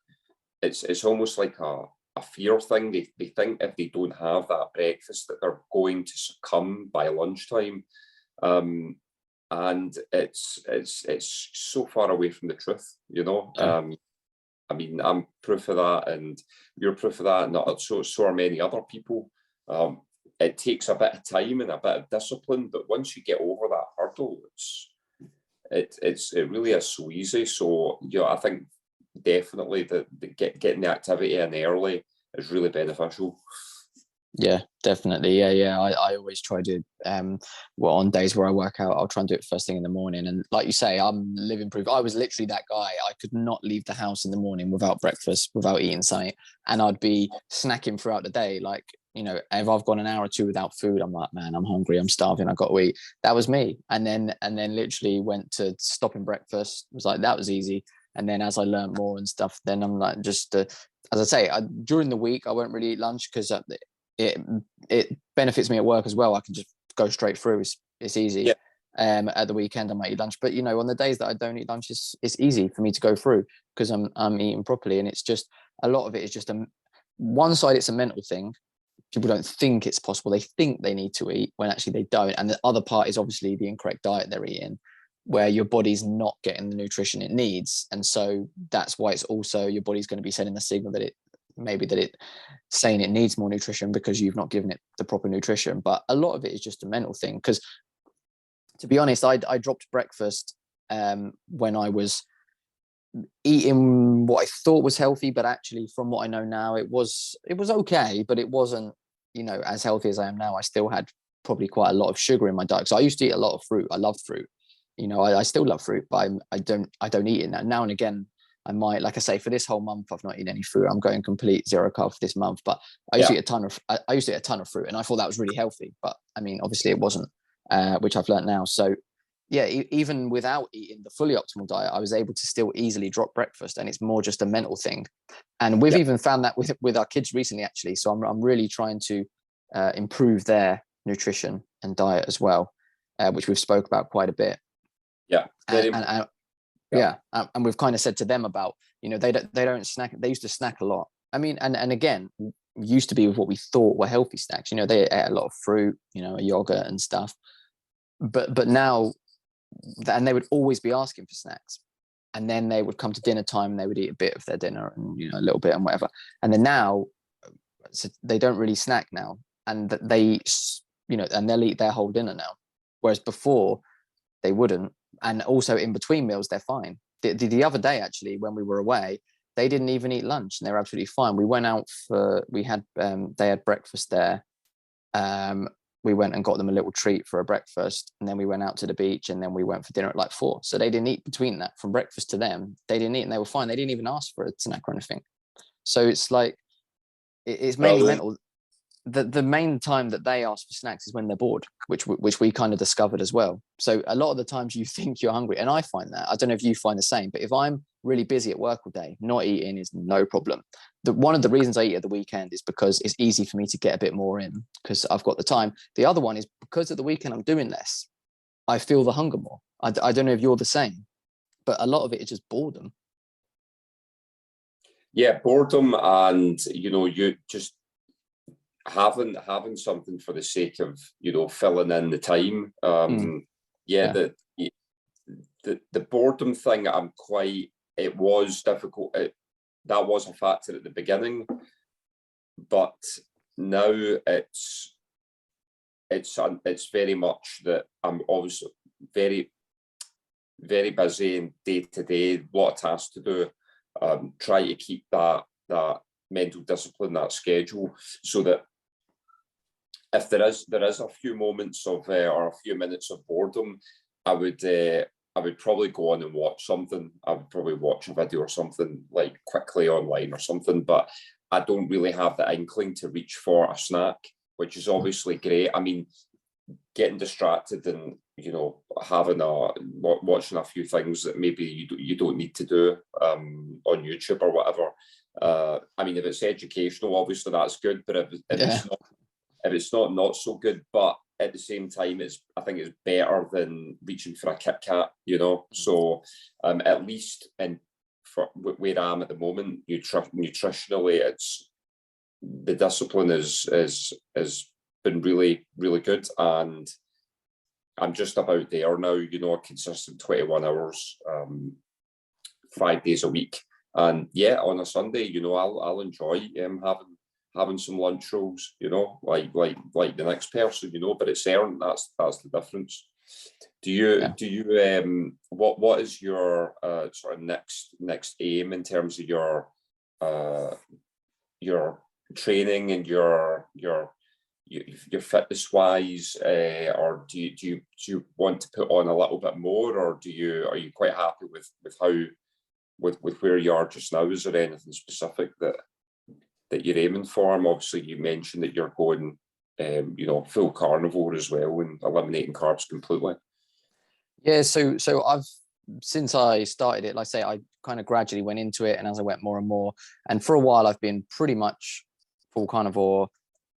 it's almost like a fear thing. They think if they don't have that breakfast that they're going to succumb by lunchtime, and it's so far away from the truth. I mean, I'm proof of that, and you're proof of that, and so are many other people. It takes a bit of time and a bit of discipline, but once you get over that hurdle, it really is so easy. So I think definitely getting the activity in early is really beneficial. Yeah, definitely. Yeah. I always try to on days where I work out, I'll try and do it first thing in the morning. And like you say, I'm living proof. I was literally that guy. I could not leave the house in the morning without breakfast, without eating something, and I'd be snacking throughout the day. Like, if I've gone an hour or two without food, I'm like, man, I'm hungry, I'm starving, I've got to eat. That was me. And then literally went to stopping breakfast. It was like, that was easy. And then as I learned more and stuff, then I'm like, just as I say, during the week I won't really eat lunch because it benefits me at work as well. I can just go straight through. It's easy. Yeah. At the weekend I might eat lunch, but on the days that I don't eat lunch, it's easy for me to go through because I'm eating properly. And it's just, a lot of it is just one side, it's a mental thing. People don't think it's possible. They think they need to eat when actually they don't. And the other part is obviously the incorrect diet they're eating, where your body's not getting the nutrition it needs. And so that's why it's also, your body's going to be sending the signal that it's saying it needs more nutrition because you've not given it the proper nutrition. But a lot of it is just a mental thing. Because to be honest, I dropped breakfast when I was eating what I thought was healthy, but actually from what I know now, it was okay, but it wasn't, as healthy as I am now. I still had probably quite a lot of sugar in my diet. So I used to eat a lot of fruit. I loved fruit. I still love fruit, but I don't eat it now. Now and again, I might, like I say, for this whole month, I've not eaten any fruit. I'm going complete zero carb for this month, but I used to eat a ton of fruit, and I thought that was really healthy. But I mean, obviously it wasn't, which I've learned now. So yeah, even without eating the fully optimal diet, I was able to still easily drop breakfast, and it's more just a mental thing. And we've even found that with our kids recently, actually. So I'm really trying to improve their nutrition and diet as well, which we've spoke about quite a bit. Yeah. And we've kind of said to them about, they don't snack. They used to snack a lot. I mean, and again, used to be with what we thought were healthy snacks. You know, they ate a lot of fruit, you know, a yogurt and stuff. But now, and they would always be asking for snacks. And then they would come to dinner time and they would eat a bit of their dinner and, you know, a little bit and whatever. And then now, so they don't really snack now. And they, you know, and they'll eat their whole dinner now. Whereas before, they wouldn't. And also in between meals, they're fine. The other day, actually, when we were away, they didn't even eat lunch and they were absolutely fine. We went out they had breakfast there. We went and got them a little treat for a breakfast, and then we went out to the beach, and then we went for dinner at like 4. So they didn't eat between that. From breakfast to them, they didn't eat and they were fine. They didn't even ask for a snack or anything. So it's like, it's mainly mental. The main time that they ask for snacks is when they're bored, which we kind of discovered as well. So a lot of the times you think you're hungry, and I find that, I don't know if you find the same, but if I'm really busy at work all day, not eating is no problem. One of the reasons I eat at the weekend is because it's easy for me to get a bit more in because I've got the time. The other one is because at the weekend I'm doing less, I feel the hunger more. I don't know if you're the same, but a lot of it is just boredom. Yeah, boredom, and you know, you just having something for the sake of, you know, filling in the time. Yeah. The boredom thing, it was difficult. That was a factor at the beginning, but now it's very much that I'm obviously very, very busy and day to day, a lot of tasks to do. Try to keep that mental discipline, that schedule, so that if there is a few moments of or a few minutes of boredom, I would probably go on and watch something. I would probably watch a video or something like quickly online or something, but I don't really have the inkling to reach for a snack, which is obviously great. I mean, getting distracted and, you know, watching a few things that maybe you don't need to do on YouTube or whatever. I mean, if it's educational, obviously that's good, but if it's not so good. But at the same time, I think it's better than reaching for a Kit Kat, you know. So at least for where I am at the moment, nutritionally, it's the discipline is been really, really good, and I'm just about there now, you know, a consistent 21 hours, 5 days a week. And yeah, on a Sunday, you know, I'll enjoy having some lunch rolls, you know, like the next person, you know, but it's earned. That's the difference. Do you what is your sort of next aim in terms of your training and your fitness wise, or do you want to put on a little bit more, or are you quite happy with how with where you are just now? Is there anything specific that you're aiming for? Obviously, you mentioned that you're going, you know, full carnivore as well and eliminating carbs completely. Yeah, so I've, since I started it, like I say, I kind of gradually went into it, and as I went more and more, and for a while I've been pretty much full carnivore.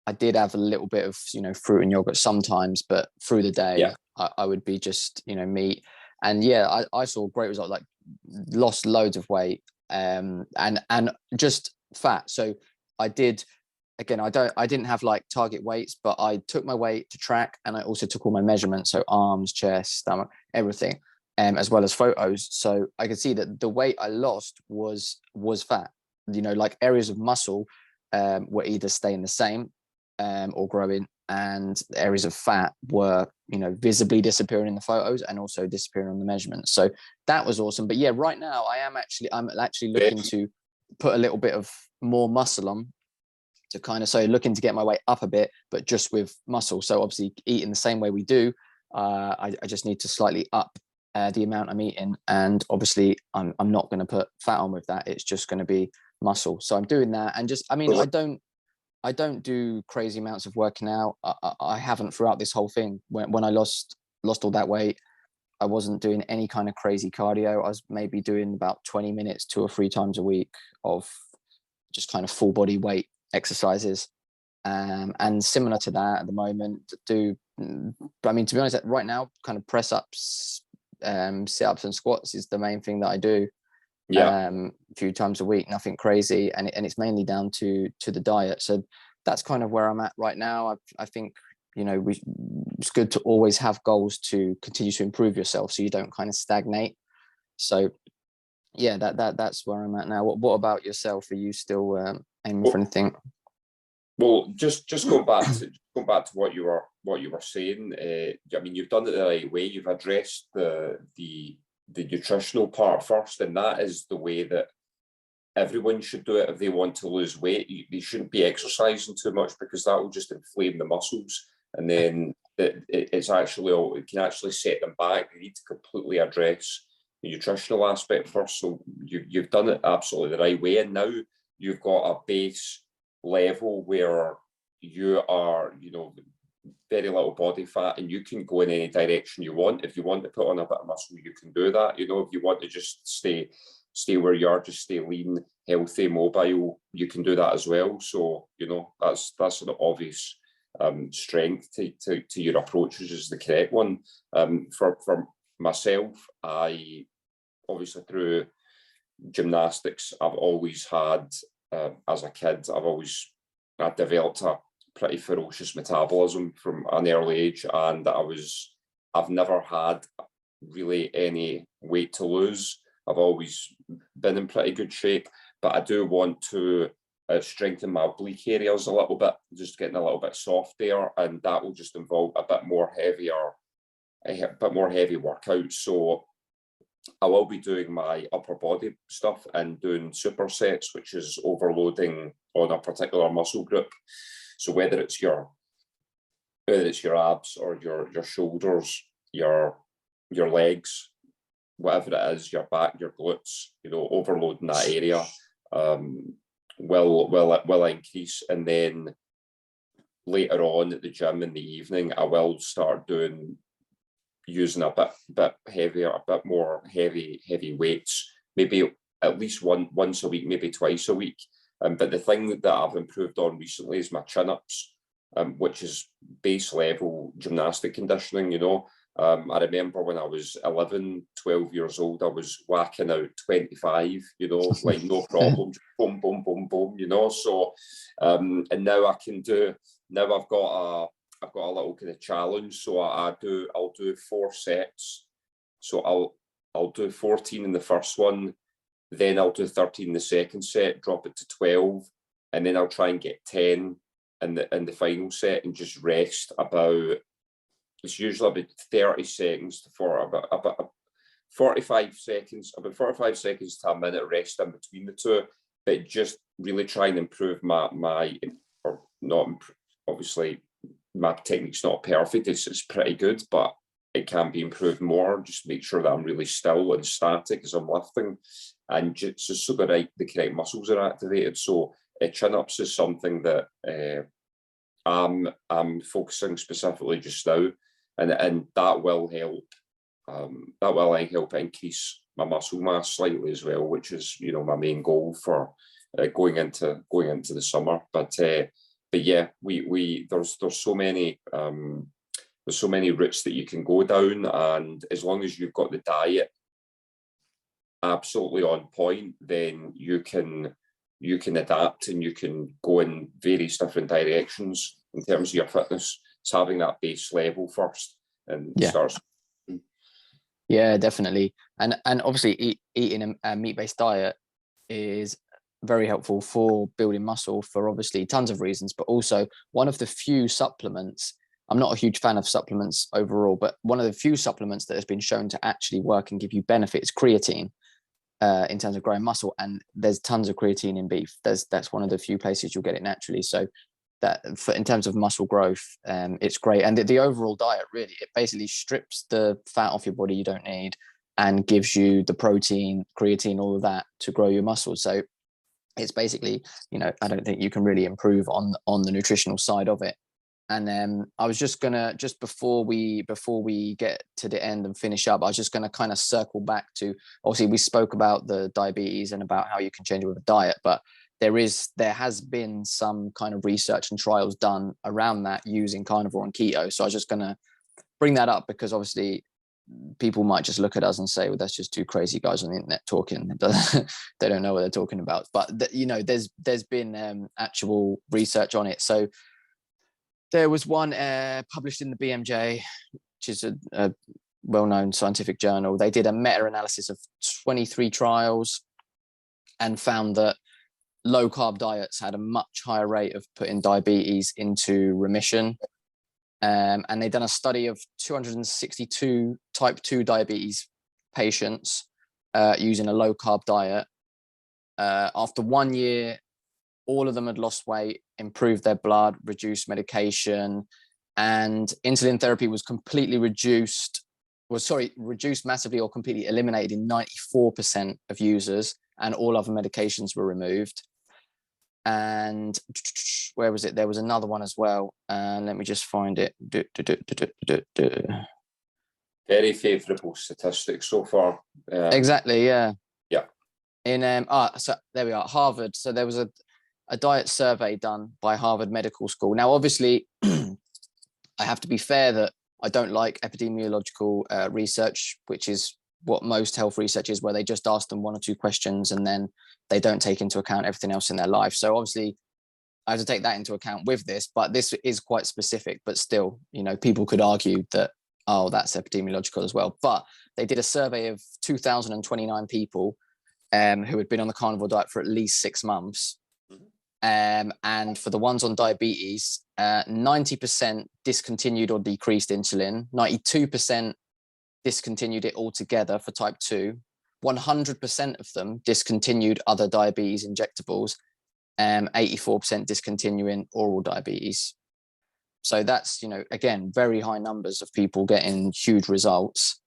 I did have a little bit of, you know, fruit and yogurt sometimes, but through the day, I would be just, you know, meat. And yeah, I saw great results, like lost loads of weight, and just fat. So I did, again, I didn't have like target weights, but I took my weight to track, and I also took all my measurements, so arms, chest, stomach, everything, as well as photos. So I could see that the weight I lost was fat. You know, like areas of muscle were either staying the same or growing, and the areas of fat were, you know, visibly disappearing in the photos and also disappearing on the measurements. So that was awesome. But yeah, right now I'm actually looking to put a little bit of more muscle on, to kind of, so looking to get my weight up a bit, but just with muscle. So obviously eating the same way we do, I just need to slightly up the amount I'm eating, and obviously I'm not going to put fat on with that. It's just going to be muscle. So I'm doing that, and just, I mean, I don't do crazy amounts of working out. I haven't throughout this whole thing. When I lost all that weight, I wasn't doing any kind of crazy cardio. I was maybe doing about 20 minutes 2 or 3 times a week of just kind of full body weight exercises. And similar to that at the moment, I mean, to be honest, right now, kind of press ups, sit ups and squats is the main thing that I do. Yeah. a few times a week, nothing crazy, and it's mainly down to the diet. So that's kind of where I'm at right now. I think, you know, it's good to always have goals to continue to improve yourself, so you don't kind of stagnate. So yeah, that's where I'm at now. What about yourself? Are you still aiming for Well, anything? well, just going back to what you were saying. I mean, you've done it the right way. You've addressed the nutritional part first, and that is the way that everyone should do it if they want to lose weight. They shouldn't be exercising too much, because that will just inflame the muscles, and then it can actually set them back. They need to completely address the nutritional aspect first. So you've done it absolutely the right way, and now you've got a base level where you are, you know, very little body fat, and you can go in any direction you want. If you want to put on a bit of muscle, you can do that. You know, if you want to just stay where you are, just stay lean, healthy, mobile, you can do that as well. So, you know, that's an obvious strength to your approach, which is the correct one. For myself, I obviously, through gymnastics, I've always had, as a kid, I developed a pretty ferocious metabolism from an early age, and I've never had really any weight to lose. I've always been in pretty good shape, but I do want to strengthen my oblique areas a little bit, just getting a little bit soft there, and that will just involve a bit more heavy workouts. So I will be doing my upper body stuff and doing supersets, which is overloading on a particular muscle group. So whether it's your abs or your shoulders, your legs, whatever it is, your back, your glutes, you know, overloading that area will increase. And then later on at the gym in the evening, I will start using a bit heavier, a bit more heavy weights, maybe at least once a week, maybe twice a week. But the thing that I've improved on recently is my chin-ups, which is base level gymnastic conditioning, you know. I remember when I was 11, 12 years old, I was whacking out 25, you know, like no problem, boom, boom, boom, boom, you know. So, and now I've got a little kind of challenge. So I'll do 4 sets. So I'll do 14 in the first one, then I'll do 13 in the second set, drop it to 12, and then I'll try and get 10 in the final set, and just rest it's usually about 30 seconds for about 45 seconds, about 45 seconds to a minute rest in between the two, but just really try and improve obviously my technique's not perfect, it's pretty good, but it can be improved more. Just make sure that I'm really still and static as I'm lifting, and just so the correct muscles are activated. So chin-ups is something that I'm focusing specifically just now, and that will help. That will help increase my muscle mass slightly as well, which is, you know, my main goal for going into the summer. But yeah, there's so many routes that you can go down, and as long as you've got the diet absolutely on point, then you can adapt, and you can go in various different directions in terms of your fitness. It's having that base level first, and starts. Yeah, definitely. And obviously eating a meat-based diet is very helpful for building muscle for obviously tons of reasons, but also one of the few supplements, I'm not a huge fan of supplements overall, but one of the few supplements that has been shown to actually work and give you benefits, creatine, in terms of growing muscle. And there's tons of creatine in beef. That's one of the few places you'll get it naturally. So in terms of muscle growth, it's great. And the overall diet, really, it basically strips the fat off your body you don't need and gives you the protein, creatine, all of that to grow your muscles. So it's basically, you know, I don't think you can really improve on the nutritional side of it. And I was just before we get to the end and finish up, I was just gonna kind of circle back to, obviously we spoke about the diabetes and about how you can change it with a diet, but there has been some kind of research and trials done around that using carnivore and keto. So I was just gonna bring that up because obviously people might just look at us and say, well, that's just two crazy guys on the internet talking, but they don't know what they're talking about. But there's been actual research on it. So there was one published in the BMJ, which is a well-known scientific journal. They did a meta-analysis of 23 trials and found that low-carb diets had a much higher rate of putting diabetes into remission. And they've done a study of 262 type 2 diabetes patients using a low-carb diet. After 1 year, all of them had lost weight, improved their blood, reduced medication, and insulin therapy was reduced massively or completely eliminated in 94% of users, and all other medications were removed. And where was it? There was another one as well. Let me just find it. Very favourable statistics so far. Exactly, yeah. Yeah. So there we are, Harvard. So there was a diet survey done by Harvard Medical School. Now, obviously, I have to be fair that I don't like epidemiological research, which is what most health research is, where they just ask them one or two questions and then they don't take into account everything else in their life. So obviously I have to take that into account with this, but this is quite specific. But still, people could argue that, oh, that's epidemiological as well. But they did a survey of 2,029 people who had been on the carnivore diet for at least 6 months. And for the ones on diabetes, 90% discontinued or decreased insulin, 92% discontinued it altogether for type 2, 100% of them discontinued other diabetes injectables, 84% discontinuing oral diabetes. So that's, again, very high numbers of people getting huge results.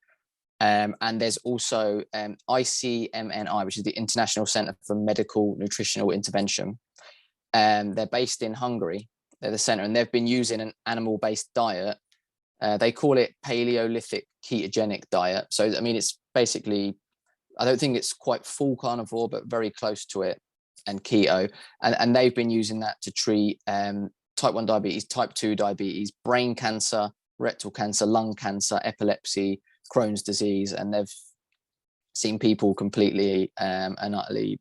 And there's also ICMNI, which is the International Center for Medical Nutritional Intervention. They're based in Hungary. They're the center, and they've been using an animal-based diet. They call it Paleolithic ketogenic diet. So, I mean, it's basically, I don't think it's quite full carnivore, but very close to it, and keto. And they've been using that to treat type 1 diabetes, type 2 diabetes, brain cancer, rectal cancer, lung cancer, epilepsy, Crohn's disease. And they've seen people completely and utterly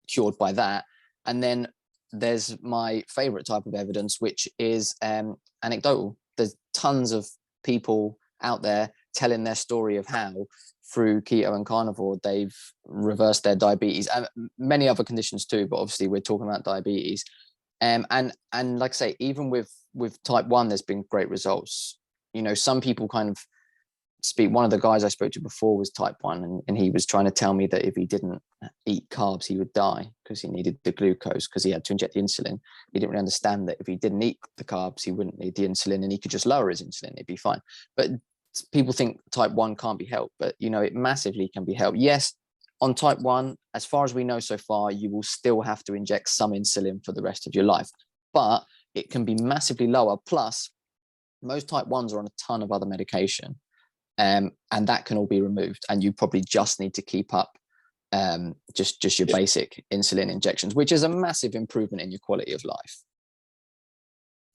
cured by that. And then there's my favorite type of evidence, which is anecdotal. There's tons of people out there telling their story of how through keto and carnivore they've reversed their diabetes and many other conditions too, but obviously we're talking about diabetes. And like I say, even with type 1 there's been great results. Some people kind of speak, one of the guys I spoke to before was type 1, and he was trying to tell me that if he didn't eat carbs he would die because he needed the glucose because he had to inject the insulin. He didn't really understand that if he didn't eat the carbs he wouldn't need the insulin, and he could just lower his insulin, it'd be fine. But people think type 1 can't be helped, but it massively can be helped. Yes, on type 1, as far as we know so far, you will still have to inject some insulin for the rest of your life, but it can be massively lower. Plus most type 1s are on a ton of other medication. And that can all be removed, and you probably just need to keep up just your basic insulin injections, which is a massive improvement in your quality of life.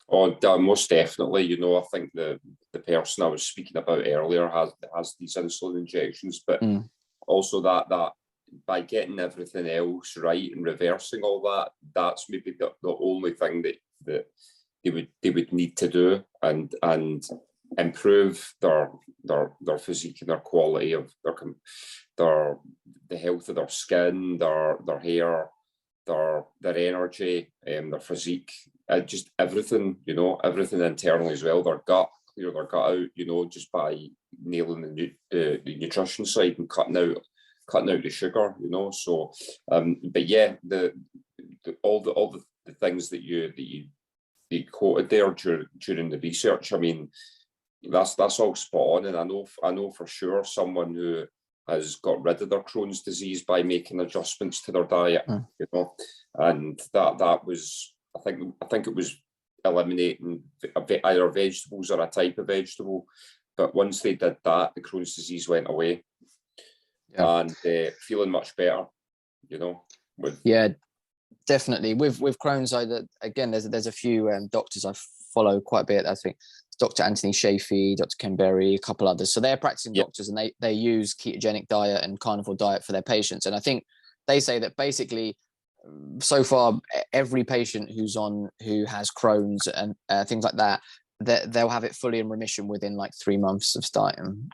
Oh, most definitely. I think the person I was speaking about earlier has these insulin injections, but also that by getting everything else right and reversing all that, that's maybe the only thing that they would need to do and improve their physique and their quality of the health of their skin, their hair, their energy, their physique, just everything, everything internally as well. Their gut, clear their gut out, just by nailing the nutrition side and cutting out the sugar, So, but yeah, all the things that you quoted there during the research, I mean, that's all spot on, and I know for sure someone who has got rid of their Crohn's disease by making adjustments to their diet, and that was, I think it was eliminating either vegetables or a type of vegetable, but once they did that, the Crohn's disease went away, and feeling much better, Definitely with Crohn's, again, there's a few doctors I follow quite a bit. I think Dr. Anthony Shafee, Dr. Ken Berry, a couple others. So they're practicing Yep. doctors, and they use ketogenic diet and carnivore diet for their patients. And I think they say that basically, so far, every patient who has Crohn's and things like that, they'll have it fully in remission within like 3 months of starting,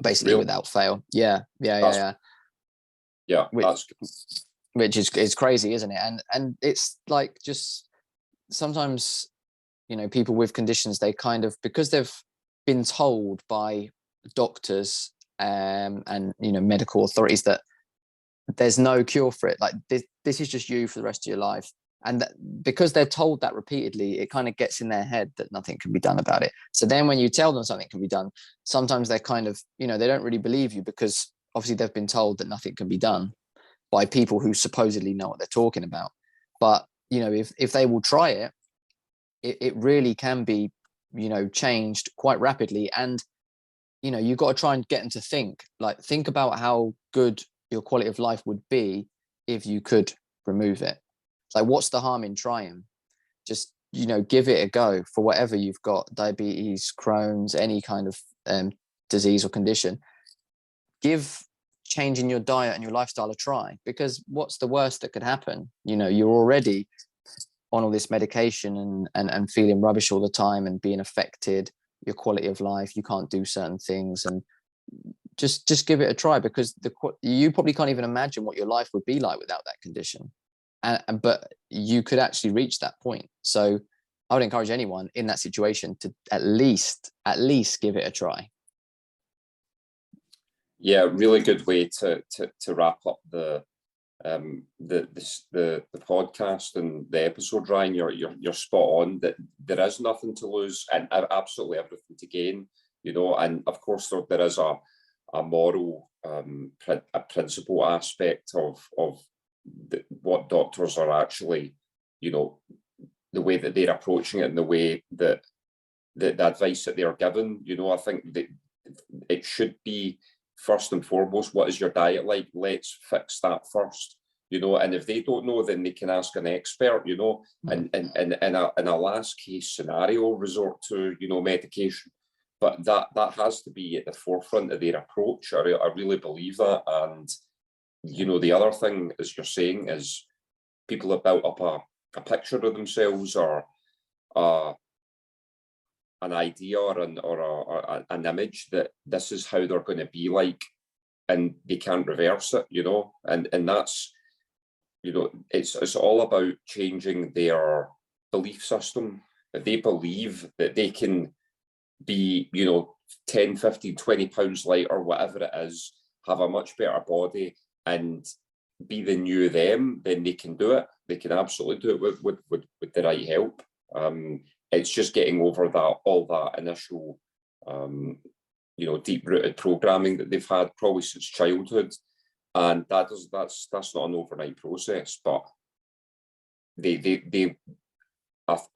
basically Really? without fail. Yeah. Yeah, Which is crazy, isn't it? And it's like, just sometimes, people with conditions, they kind of, because they've been told by doctors and medical authorities that there's no cure for it, like this is just you for the rest of your life, and because they're told that repeatedly, it kind of gets in their head that nothing can be done about it. So then when you tell them something can be done, sometimes they're kind of, they don't really believe you, because obviously they've been told that nothing can be done by people who supposedly know what they're talking about. But if they will try it, it really can be changed quite rapidly. And you've got to try and get them to think about how good your quality of life would be if you could remove it. Like, what's the harm in trying? Just give it a go for whatever you've got: diabetes, Crohn's, any kind of disease or condition. Give changing your diet and your lifestyle a try, because what's the worst that could happen? You're already on all this medication and feeling rubbish all the time and being affected, your quality of life, you can't do certain things, and just give it a try, because you probably can't even imagine what your life would be like without that condition, but you could actually reach that point. So I would encourage anyone in that situation to at least give it a try. Yeah, really good way to wrap up the podcast and the episode, Ryan. You're spot on, that there is nothing to lose and absolutely everything to gain, and of course there is a moral a principle aspect of what doctors are actually, the way that they're approaching it and the way that the advice that they're given. I think that it should be, first and foremost, what is your diet like? Let's fix that first, and if they don't know, then they can ask an expert, and in a last case scenario, resort to, medication. But that has to be at the forefront of their approach. I really believe that. And, the other thing, as you're saying, is people have built up a picture of themselves, or an idea, or an image that this is how they're going to be like, and they can't reverse it, and that's, it's all about changing their belief system. If they believe that they can be, 10, 15, 20 pounds lighter, whatever it is, have a much better body and be the new them, then they can do it. They can absolutely do it with the right help. It's just getting over all that initial, deep-rooted programming that they've had probably since childhood, and that's not an overnight process. But I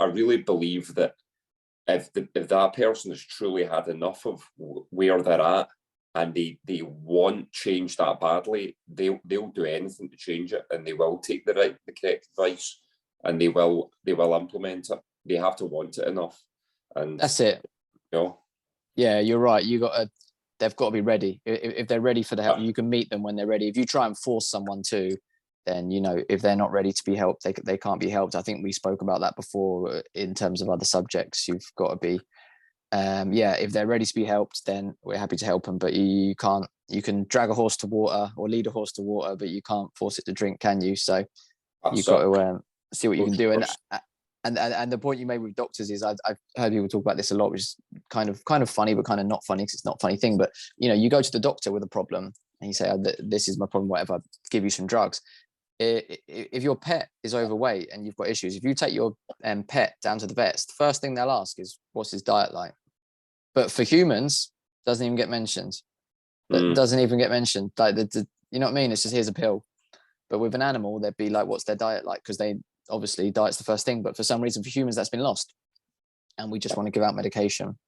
really believe that if that person has truly had enough of where they're at, and they want change that badly, they'll do anything to change it, and they will take the correct advice, and they will implement it. They have to want it enough, and that's it. Yeah, you're right. They've got to be ready. If they're ready for the help, you can meet them when they're ready. If you try and force someone to, then if they're not ready to be helped, they can't be helped. I think we spoke about that before in terms of other subjects. You've got to be, if they're ready to be helped, then we're happy to help them. But you can't. You can drag a horse to water or lead a horse to water, but you can't force it to drink, can you? So you've got to see what you can do. And the point you made with doctors is, I've heard people talk about this a lot, which is kind of funny, but kind of not funny, because it's not a funny thing. But you go to the doctor with a problem and you say, this is my problem, whatever, give you some drugs. If your pet is overweight and you've got issues, if you take your pet down to the vets, the first thing they'll ask is, what's his diet like? But for humans, doesn't even get mentioned. Doesn't even get mentioned. Like, you know what I mean? It's just, here's a pill. But with an animal, they'd be like, what's their diet like? Because they obviously, diet's the first thing. But for some reason, for humans, that's been lost, and we just want to give out medication.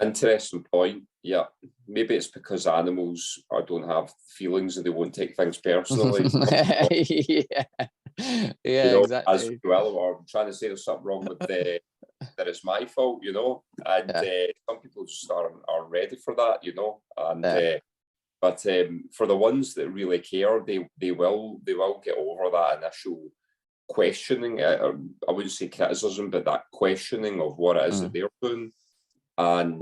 Interesting point. Yeah, maybe it's because animals don't have feelings and they won't take things personally. Yeah, exactly. As well, or I'm trying to say there's something wrong with that it's my fault, you know. And some people just aren't ready for that, you know. And but for the ones that really care, they will get over that initial questioning. I wouldn't say criticism, but that questioning of what it is that they're doing, and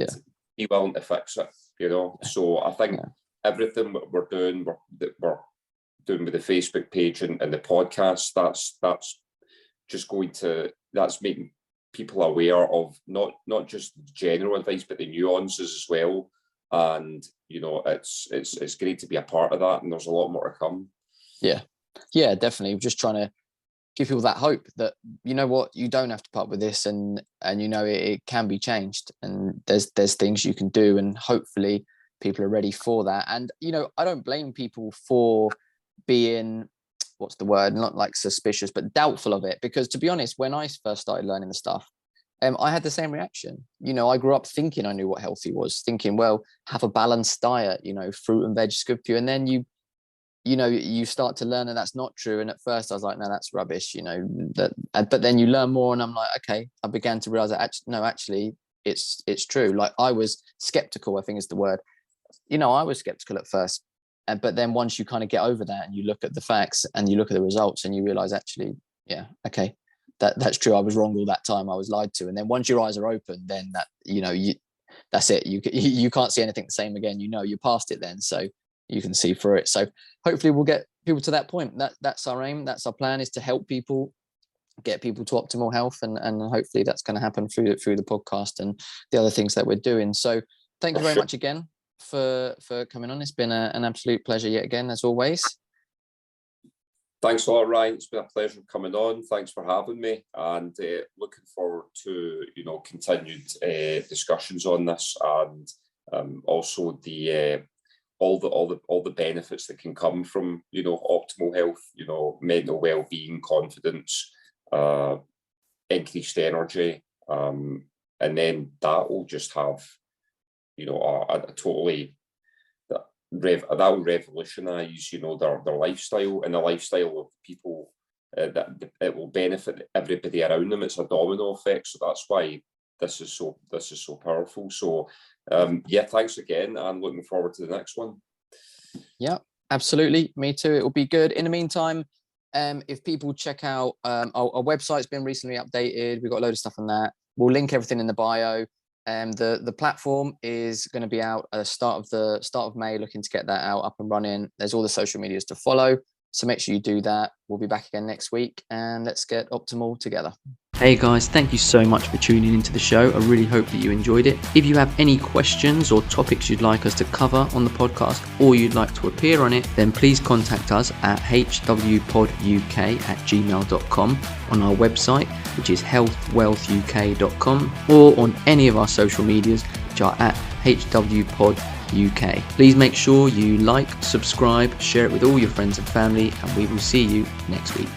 be willing to fix it, you know. So I think everything we're doing with the Facebook page and the podcast, that's just that's making people aware of not just general advice, but the nuances as well. And you know, it's great to be a part of that, and there's a lot more to come. Yeah, definitely. We're just trying to give people that hope that, you know what, you don't have to put up with this, and you know, it can be changed, and there's things you can do, and hopefully people are ready for that. And you know, I don't blame people for being, what's the word, not like suspicious, but doubtful of it, because to be honest, when I first started learning the stuff, I had the same reaction. You know, I grew up thinking I knew what healthy was, thinking, well, have a balanced diet, you know, fruit and veg, good for you. And then you start to learn that that's not true. And at first I was like, no, that's rubbish, you know, but then you learn more, and I'm like, okay, I began to realize that actually it's true. Like, I was skeptical, I think is the word. You know, I was skeptical at first, but then once you kind of get over that and you look at the facts and you look at the results and you realize, actually, yeah, okay, that's true. I was wrong all that time. I was lied to. And then once your eyes are open, then that, you know, that's it. You can't see anything the same again. You know, you're past it then, so you can see through it. So hopefully we'll get people to that point. That's our aim. That's our plan, is to help people, get people to optimal health, and hopefully that's going to happen through the podcast and the other things that we're doing. So thank you very much again for coming on. It's been an absolute pleasure yet again, as always. Thanks a lot, Ryan. It's been a pleasure coming on. Thanks for having me, and looking forward to, you know, continued discussions on this, and also the all the benefits that can come from, you know, optimal health, you know, mental well-being, confidence, increased energy, and then that will just have, you know, a totally that will revolutionise, you know, their lifestyle and the lifestyle of people. That it will benefit everybody around them. It's a domino effect, so that's why this is so powerful. So yeah, thanks again, and looking forward to the next one. Yeah, absolutely, me too. It will be good. In the meantime, if people check out our website's been recently updated. We've got a load of stuff on that. We'll link everything in the bio. The platform is going to be out at the start of May, looking to get that out, up and running. There's all the social medias to follow, so make sure you do that. We'll be back again next week, and let's get optimal together. Hey guys, thank you so much for tuning into the show. I really hope that you enjoyed it. If you have any questions or topics you'd like us to cover on the podcast, or you'd like to appear on it, then please contact us at hwpoduk@gmail.com, on our website, which is healthwealthuk.com, or on any of our social medias, which are at hwpoduk. Please make sure you like, subscribe, share it with all your friends and family, and we will see you next week.